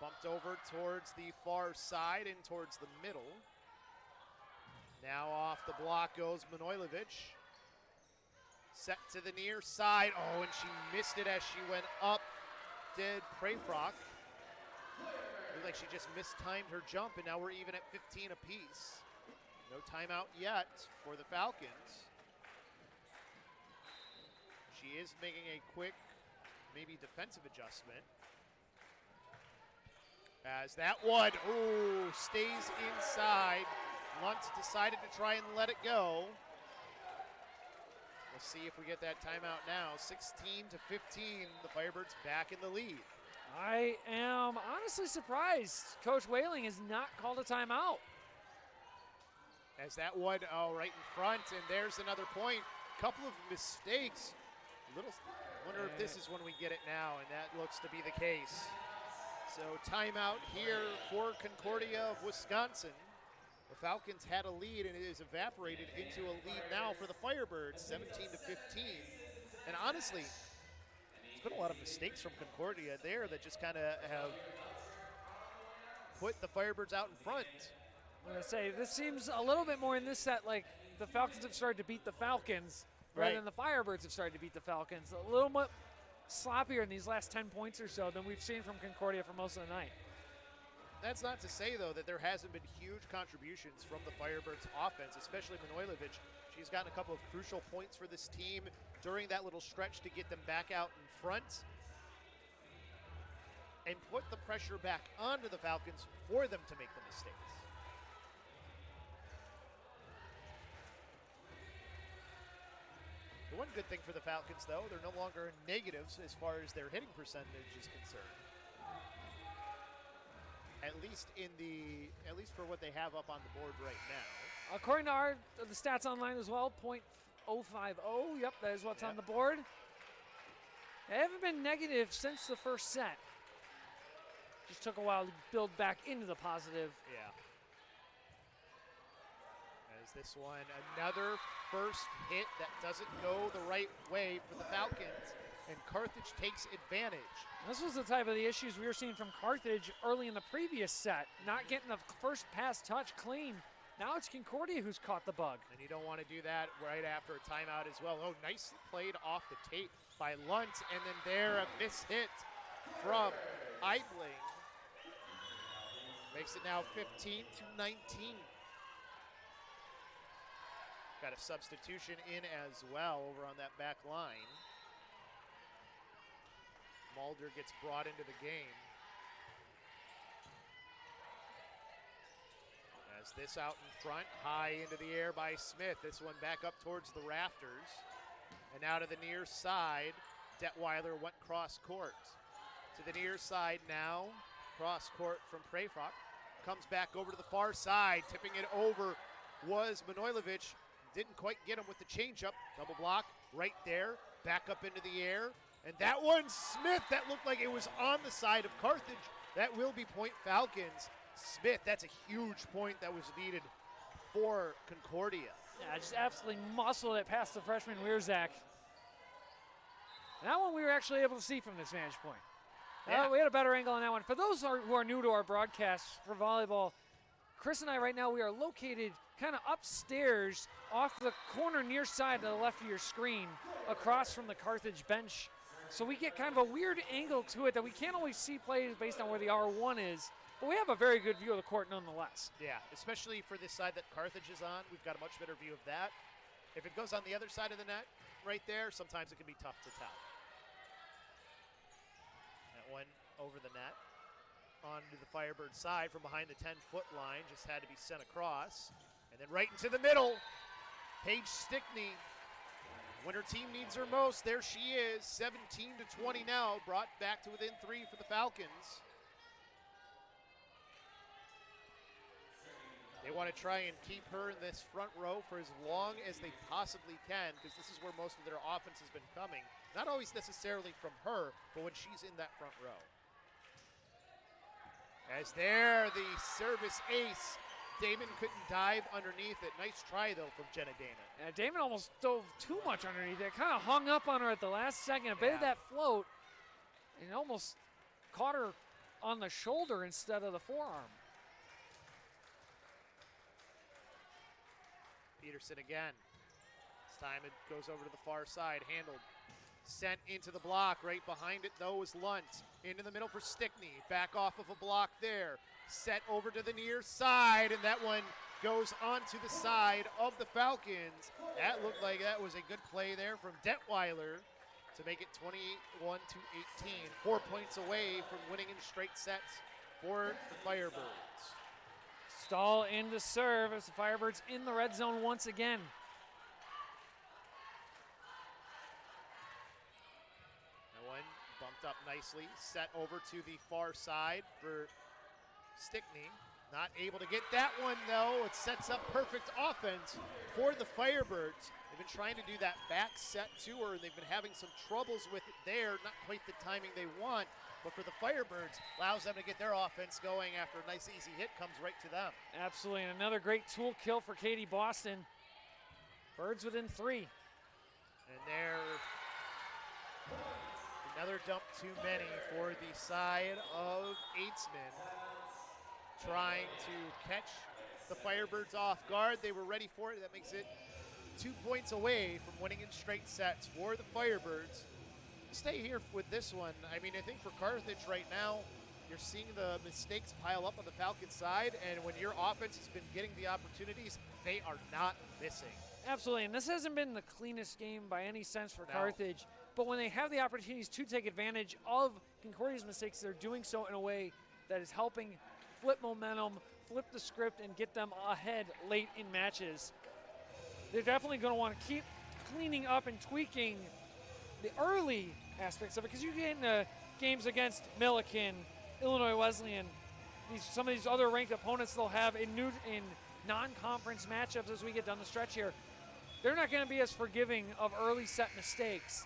Bumped over towards the far side and towards the middle. Now off the block goes Manojlovic. Set to the near side. Oh, and she missed it as she went up. Did Prayfrock. Looked like she just mistimed her jump, and now we're even at 15 apiece. No timeout yet for the Falcons. She is making a quick, maybe defensive adjustment. As that one, stays inside. Lunt decided to try and let it go. We'll see if we get that timeout now. 16-15, the Firebirds back in the lead. I am honestly surprised Coach Whaling has not called a timeout. As that one, right in front, and there's another point. Couple of mistakes. Wonder if this is when we get it now, and that looks to be the case. So timeout here for Concordia of Wisconsin. The Falcons had a lead, and it is evaporated into a lead now for the Firebirds, 17-15. And honestly, there's been a lot of mistakes from Concordia there that just kind of have put the Firebirds out in front. I'm going to say, this seems a little bit more in this set like the Falcons have started to beat the Falcons rather than the Firebirds have started to beat the Falcons. A little bit sloppier in these last 10 points or so than we've seen from Concordia for most of the night. That's not to say, though, that there hasn't been huge contributions from the Firebirds offense, especially Manojlovic. She's gotten a couple of crucial points for this team during that little stretch to get them back out in front and put the pressure back onto the Falcons for them to make the mistakes. The one good thing for the Falcons, though, they're no longer in negatives as far as their hitting percentage is concerned. At least for what they have up on the board right now. According to the stats online as well, .050. Yep, that is what's on the board. They haven't been negative since the first set. Just took a while to build back into the positive. Yeah. As this one, another first hit that doesn't go the right way for the Falcons, and Carthage takes advantage. This was the type of the issues we were seeing from Carthage early in the previous set, not getting the first pass touch clean. Now it's Concordia who's caught the bug. And you don't want to do that right after a timeout as well. Oh, nicely played off the tape by Lunt, and then there a miss hit from Eibling. Makes it now 15-19. Got a substitution in as well over on that back line. Mulder gets brought into the game. As this out in front, high into the air by Smith. This one back up towards the rafters. And now to the near side, Detweiler went cross court. To the near side now, cross court from Prayfrock. Comes back over to the far side, tipping it over was Manojlovic. Didn't quite get him with the changeup. Double block right there, back up into the air. And that one, Smith, that looked like it was on the side of Carthage. That will be point Falcons. Smith, that's a huge point that was needed for Concordia. Yeah, just absolutely muscled it past the freshman Wierzak. That one we were actually able to see from this vantage point. We had a better angle on that one. For those who are new to our broadcast for volleyball, Chris and I right now, we are located kind of upstairs off the corner near side to the left of your screen across from the Carthage bench. So we get kind of a weird angle to it that we can't always see plays based on where the R1 is, but we have a very good view of the court nonetheless. Yeah, especially for this side that Carthage is on, we've got a much better view of that. If it goes on the other side of the net right there, sometimes it can be tough to tell. That one over the net. Onto the Firebird side from behind the 10-foot line. Just had to be sent across. And then right into the middle. Paige Stickney. When her team needs her most, there she is. 17-20 now. Brought back to within 3 for the Falcons. They want to try and keep her in this front row for as long as they possibly can, because this is where most of their offense has been coming. Not always necessarily from her, but when she's in that front row. As there, the service ace. Damon couldn't dive underneath it. Nice try, though, from Jenna Damon. Yeah, Damon almost dove too much underneath it. Kind of hung up on her at the last second, a bit of that float, and almost caught her on the shoulder instead of the forearm. Peterson again. This time it goes over to the far side, handled. Sent into the block. Right behind it, though, is Lunt. Into the middle for Stickney. Back off of a block there. Set over to the near side, and that one goes onto the side of the Falcons. That looked like that was a good play there from Detweiler to make it 21-18. 4 points away from winning in straight sets for the Firebirds. Stahl in to serve as the Firebirds in the red zone once again. That one bumped up nicely. Set over to the far side for Stickney. Not able to get that one, though. It sets up perfect offense for the Firebirds. They've been trying to do that back set to her, and they've been having some troubles with it there. Not quite the timing they want, but for the Firebirds, allows them to get their offense going after a nice easy hit comes right to them. Absolutely, and another great tool kill for Katie Boston. Birds within 3. And there, another dump too many for the side of Eitzman. Trying to catch the Firebirds off guard. They were ready for it. That makes it 2 points away from winning in straight sets for the Firebirds. Stay here with this one. I mean, I think for Carthage right now, you're seeing the mistakes pile up on the Falcons side, and when your offense has been getting the opportunities, they are not missing. Absolutely, and this hasn't been the cleanest game by any sense for Carthage, but when they have the opportunities to take advantage of Concordia's mistakes, they're doing so in a way that is helping flip momentum, flip the script, and get them ahead late in matches. They're definitely going to want to keep cleaning up and tweaking the early aspects of it, because you get into games against Millikan, Illinois Wesleyan, some of these other ranked opponents they'll have in non-conference matchups as we get down the stretch here. They're not going to be as forgiving of early set mistakes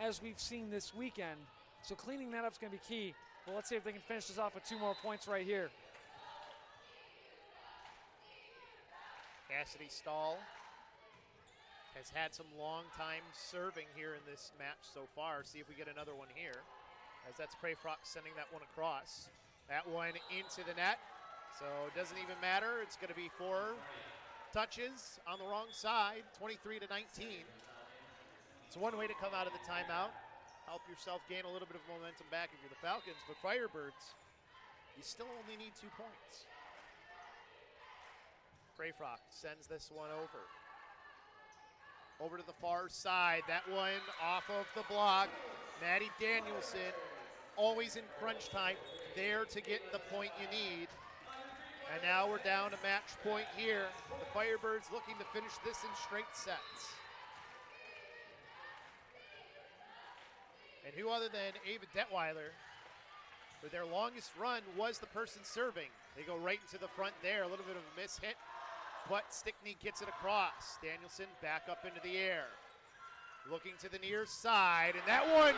as we've seen this weekend. So cleaning that up is going to be key. Well, let's see if they can finish this off with 2 more points right here. Cassidy Stahl has had some long time serving here in this match so far. See if we get another one here, as that's Prayfrock sending that one across. That one into the net, so it doesn't even matter. It's going to be 4 touches on the wrong side, 23-19. It's one way to come out of the timeout. Help yourself gain a little bit of momentum back if you're the Falcons, but Firebirds, you still only need 2 points. Prayfrock sends this one over. Over to the far side. That one off of the block. Maddie Danielson, always in crunch time, there to get the point you need. And now we're down to match point here. The Firebirds looking to finish this in straight sets. And who other than Ava Detweiler, for their longest run, was the person serving. They go right into the front there. A little bit of a miss hit, but Stickney gets it across. Danielson back up into the air. Looking to the near side, and that one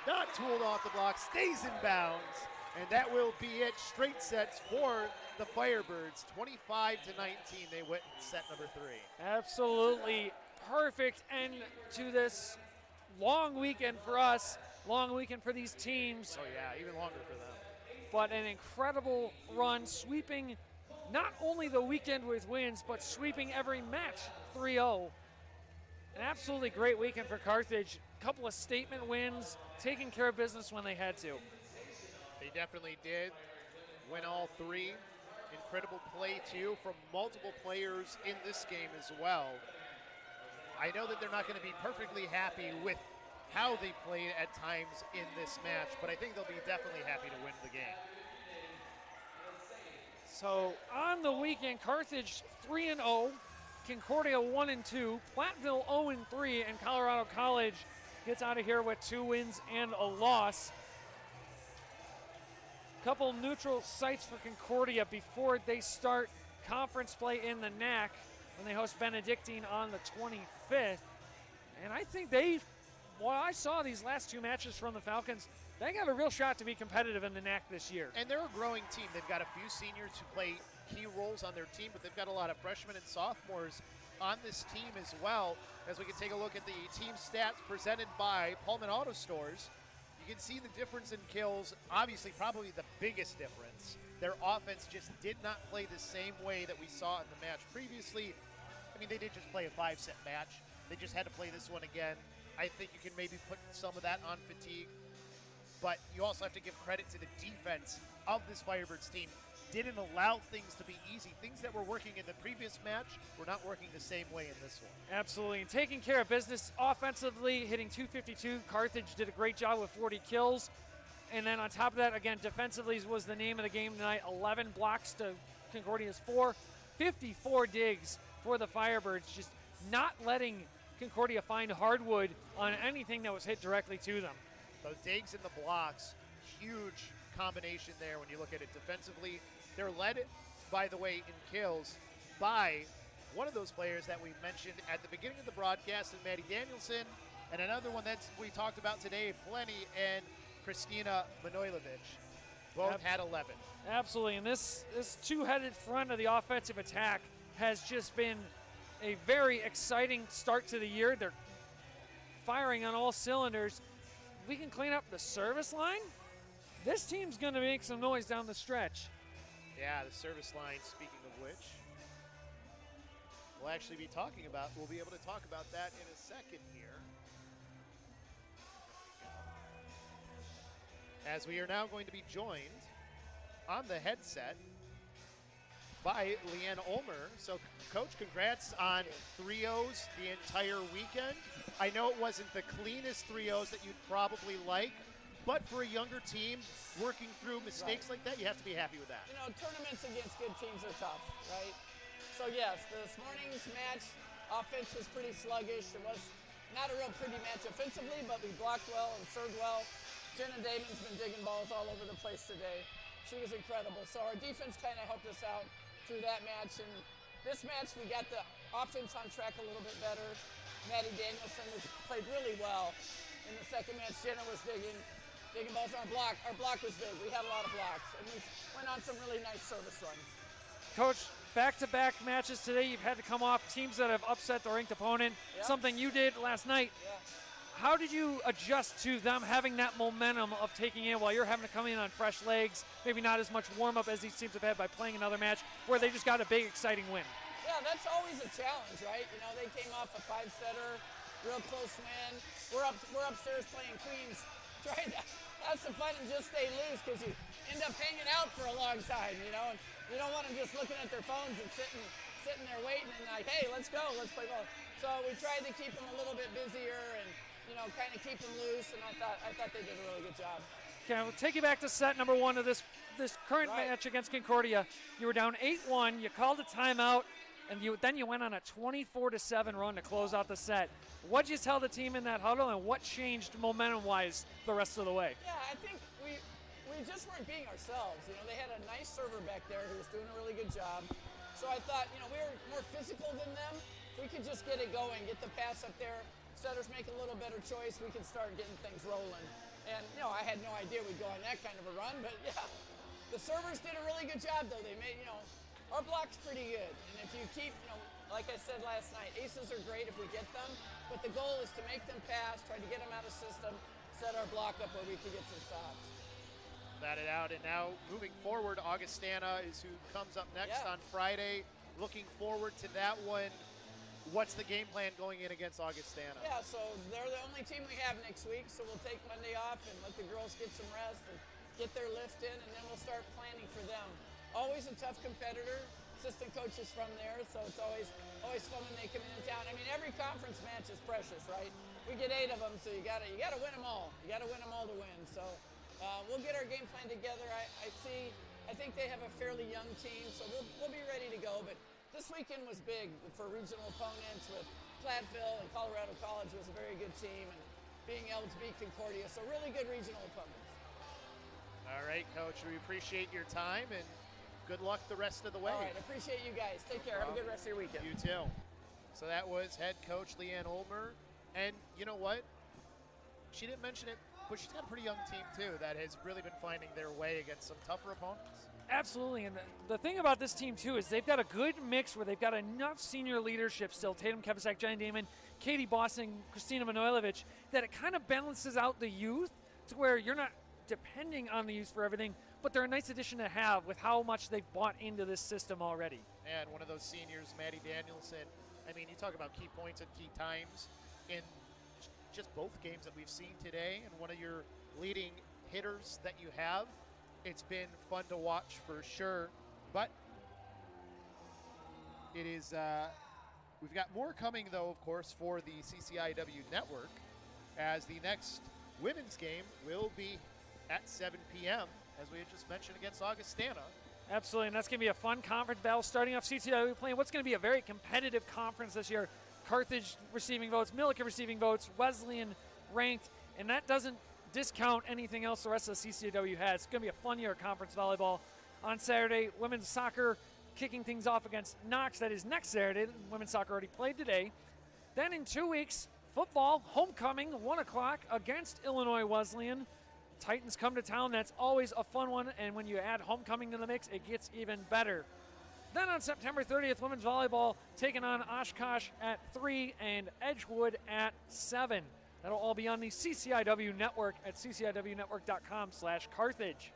not tooled off the block, stays in bounds. And that will be it. Straight sets for the Firebirds. 25-19, they went in set number 3. Absolutely perfect end to this long weekend for us, long weekend for these teams. Oh yeah, even longer for them. But an incredible run, sweeping not only the weekend with wins, but sweeping every match 3-0. An absolutely great weekend for Carthage. A couple of statement wins, taking care of business when they had to. They definitely did win all 3. Incredible play, too, from multiple players in this game as well. I know that they're not going to be perfectly happy with how they played at times in this match, but I think they'll be definitely happy to win the game. So on the weekend, Carthage 3-0, Concordia 1-2, Platteville 0-3, and Colorado College gets out of here with 2 wins and a loss. Couple neutral sites for Concordia before they start conference play in the NAC when they host Benedictine on the 25th. And I think I saw these last 2 matches from the Falcons, they got a real shot to be competitive in the NAC this year. And they're a growing team. They've got a few seniors who play key roles on their team, but they've got a lot of freshmen and sophomores on this team as well. As we can take a look at the team stats presented by Pullman Auto Stores, you can see the difference in kills. Obviously, probably the biggest difference. Their offense just did not play the same way that we saw in the match previously. I mean, they did just play a 5-set match. They just had to play this one again. I think you can maybe put some of that on fatigue, but you also have to give credit to the defense of this Firebirds team. Didn't allow things to be easy. Things that were working in the previous match were not working the same way in this one. Absolutely, and taking care of business offensively, hitting 252. Carthage did a great job with 40 kills. And then on top of that, again, defensively was the name of the game tonight. 11 blocks to Concordia's 4. 54 digs for the Firebirds, just not letting Concordia find hardwood on anything that was hit directly to them. Those digs and the blocks, huge combination there when you look at it defensively. They're led, by the way, in kills by one of those players that we mentioned at the beginning of the broadcast, and Maddie Danielson, and another one that we talked about today, Plenty, and Christina Manojlovic. Both had 11. Absolutely, and this two-headed front of the offensive attack has just been a very exciting start to the year. They're firing on all cylinders. We can clean up the service line. This team's going to make some noise down the stretch. Yeah, the service line, speaking of which, we'll actually be talking about. We'll be able to talk about that in a second here. As we are now going to be joined on the headset by Leanne Ulmer. So, Coach, congrats on 3-0s the entire weekend. I know it wasn't the cleanest 3-0s that you'd probably like, but for a younger team, working through mistakes like that, you have to be happy with that. You know, tournaments against good teams are tough, right? So, yes, this morning's match, offense was pretty sluggish. It was not a real pretty match offensively, but we blocked well and served well. Jenna Damon's been digging balls all over the place today. She was incredible. So our defense kind of helped us out through that match. And this match, we got the offense on track a little bit better. Maddie Danielson played really well. In the second match, Jenna was digging balls on our block. Our block was big. We had a lot of blocks. And we went on some really nice service runs. Coach, back-to-back matches today. You've had to come off teams that have upset the ranked opponent, something you did last night. Yeah. How did you adjust to them having that momentum of taking in while you're having to come in on fresh legs, maybe not as much warm-up as these teams have had by playing another match where they just got a big, exciting win? Yeah, that's always a challenge, right? You know, they came off a 5-setter, real close win. We're upstairs playing Queens, trying to have some fun and just stay loose because you end up hanging out for a long time, you know? And you don't want them just looking at their phones and sitting there waiting and like, hey, let's go, let's play ball. So we tried to keep them a little bit busier and, you know, kind of keep them loose, and I thought they did a really good job. Okay, we'll take you back to set number 1 of this current match against Concordia. You were down 8-1, you called a timeout, and then you went on a 24-7 run to close out the set. What'd you tell the team in that huddle, and what changed momentum-wise the rest of the way? Yeah, I think we just weren't being ourselves. You know, they had a nice server back there who was doing a really good job. So I thought, you know, we were more physical than them. We could just get it going, get the pass up there. Setters make a little better choice, we can start getting things rolling. And, you know, I had no idea we'd go on that kind of a run, but yeah. The servers did a really good job, though. They made, you know, our block's pretty good. And if you keep, you know, like I said last night, aces are great if we get them, but the goal is to make them pass, try to get them out of system, set our block up where we can get some stops. Batted out, and now moving forward, Augustana is who comes up next on Friday. Looking forward to that one. What's the game plan going in against Augustana? Yeah, so they're the only team we have next week, so we'll take Monday off and let the girls get some rest and get their lift in, and then we'll start planning for them. Always a tough competitor. Assistant coach is from there, so it's always fun when they come into town. I mean, every conference match is precious, right? we get 8 of them, so you gotta win them all. You gotta win them all to win. So we'll get our game plan together. I think they have a fairly young team, so we'll be ready to go. But this weekend was big for regional opponents with Platteville, and Colorado College was a very good team, and being able to beat Concordia, so really good regional opponents. All right, Coach, we appreciate your time, and good luck the rest of the way. All right, appreciate you guys. Take care. Have a good rest of your weekend. You too. So that was head coach Leanne Olmer. And you know what? She didn't mention it, but she's got a pretty young team, too, that has really been finding their way against some tougher opponents. Absolutely, and the thing about this team, too, is they've got a good mix where they've got enough senior leadership still, Tatum Kevisak, Jenny Damon, Katie Bossing, Christina Manojlovic, that it kind of balances out the youth to where you're not depending on the youth for everything, but they're a nice addition to have with how much they've bought into this system already. And one of those seniors, Maddie Danielson, I mean, you talk about key points and key times in just both games that we've seen today, and one of your leading hitters that you have. It's been fun to watch for sure, but it is, we've got more coming though, of course, for the CCIW network, as the next women's game will be at 7 p.m., as we had just mentioned, against Augustana. Absolutely, and that's going to be a fun conference battle starting off CCIW playing what's going to be a very competitive conference this year. Carthage receiving votes, Milliken receiving votes, Wesleyan ranked, and that doesn't discount anything else the rest of the CCW has. It's going to be a fun year of conference volleyball. On Saturday, women's soccer kicking things off against Knox. That is next Saturday. Women's soccer already played today. Then in 2 weeks, football, homecoming, 1 o'clock against Illinois Wesleyan. Titans come to town. That's always a fun one, and when you add homecoming to the mix, it gets even better. Then on September 30th, women's volleyball taking on Oshkosh at 3 and Edgewood at 7. That'll all be on the CCIW network at cciwnetwork.com/Carthage.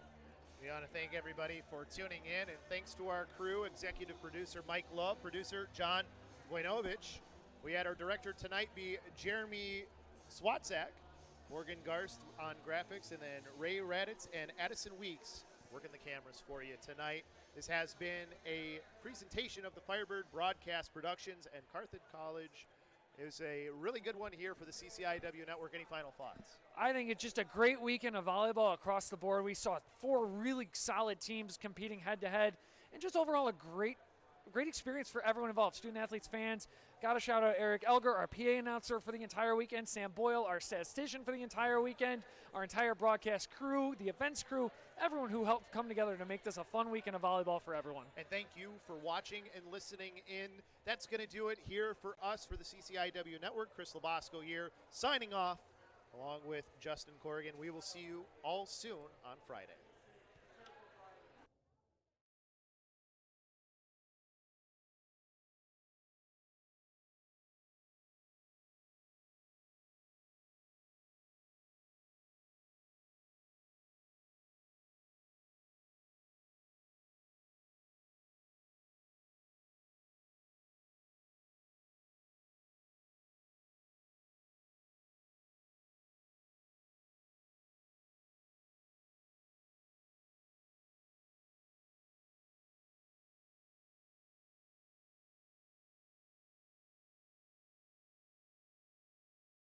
We want to thank everybody for tuning in, and thanks to our crew, executive producer Mike Love, producer John Wojnowicz. We had our director tonight be Jeremy Swatzak, Morgan Garst on graphics, and then Ray Raditz and Addison Weeks working the cameras for you tonight. This has been a presentation of the Firebird Broadcast Productions and Carthage College. It was a really good one here for the CCIW Network. Any final thoughts? I think it's just a great weekend of volleyball across the board. We saw 4 really solid teams competing head-to-head, and just overall a great experience for everyone involved, student athletes, fans. Got to shout out Eric Elger, our PA announcer for the entire weekend, Sam Boyle, our statistician for the entire weekend, our entire broadcast crew, the events crew, everyone who helped come together to make this a fun weekend of volleyball for everyone. And thank you for watching and listening in. That's going to do it here for us for the CCIW Network. Chris LoBosco here, signing off, along with Justin Corrigan. We will see you all soon on Friday.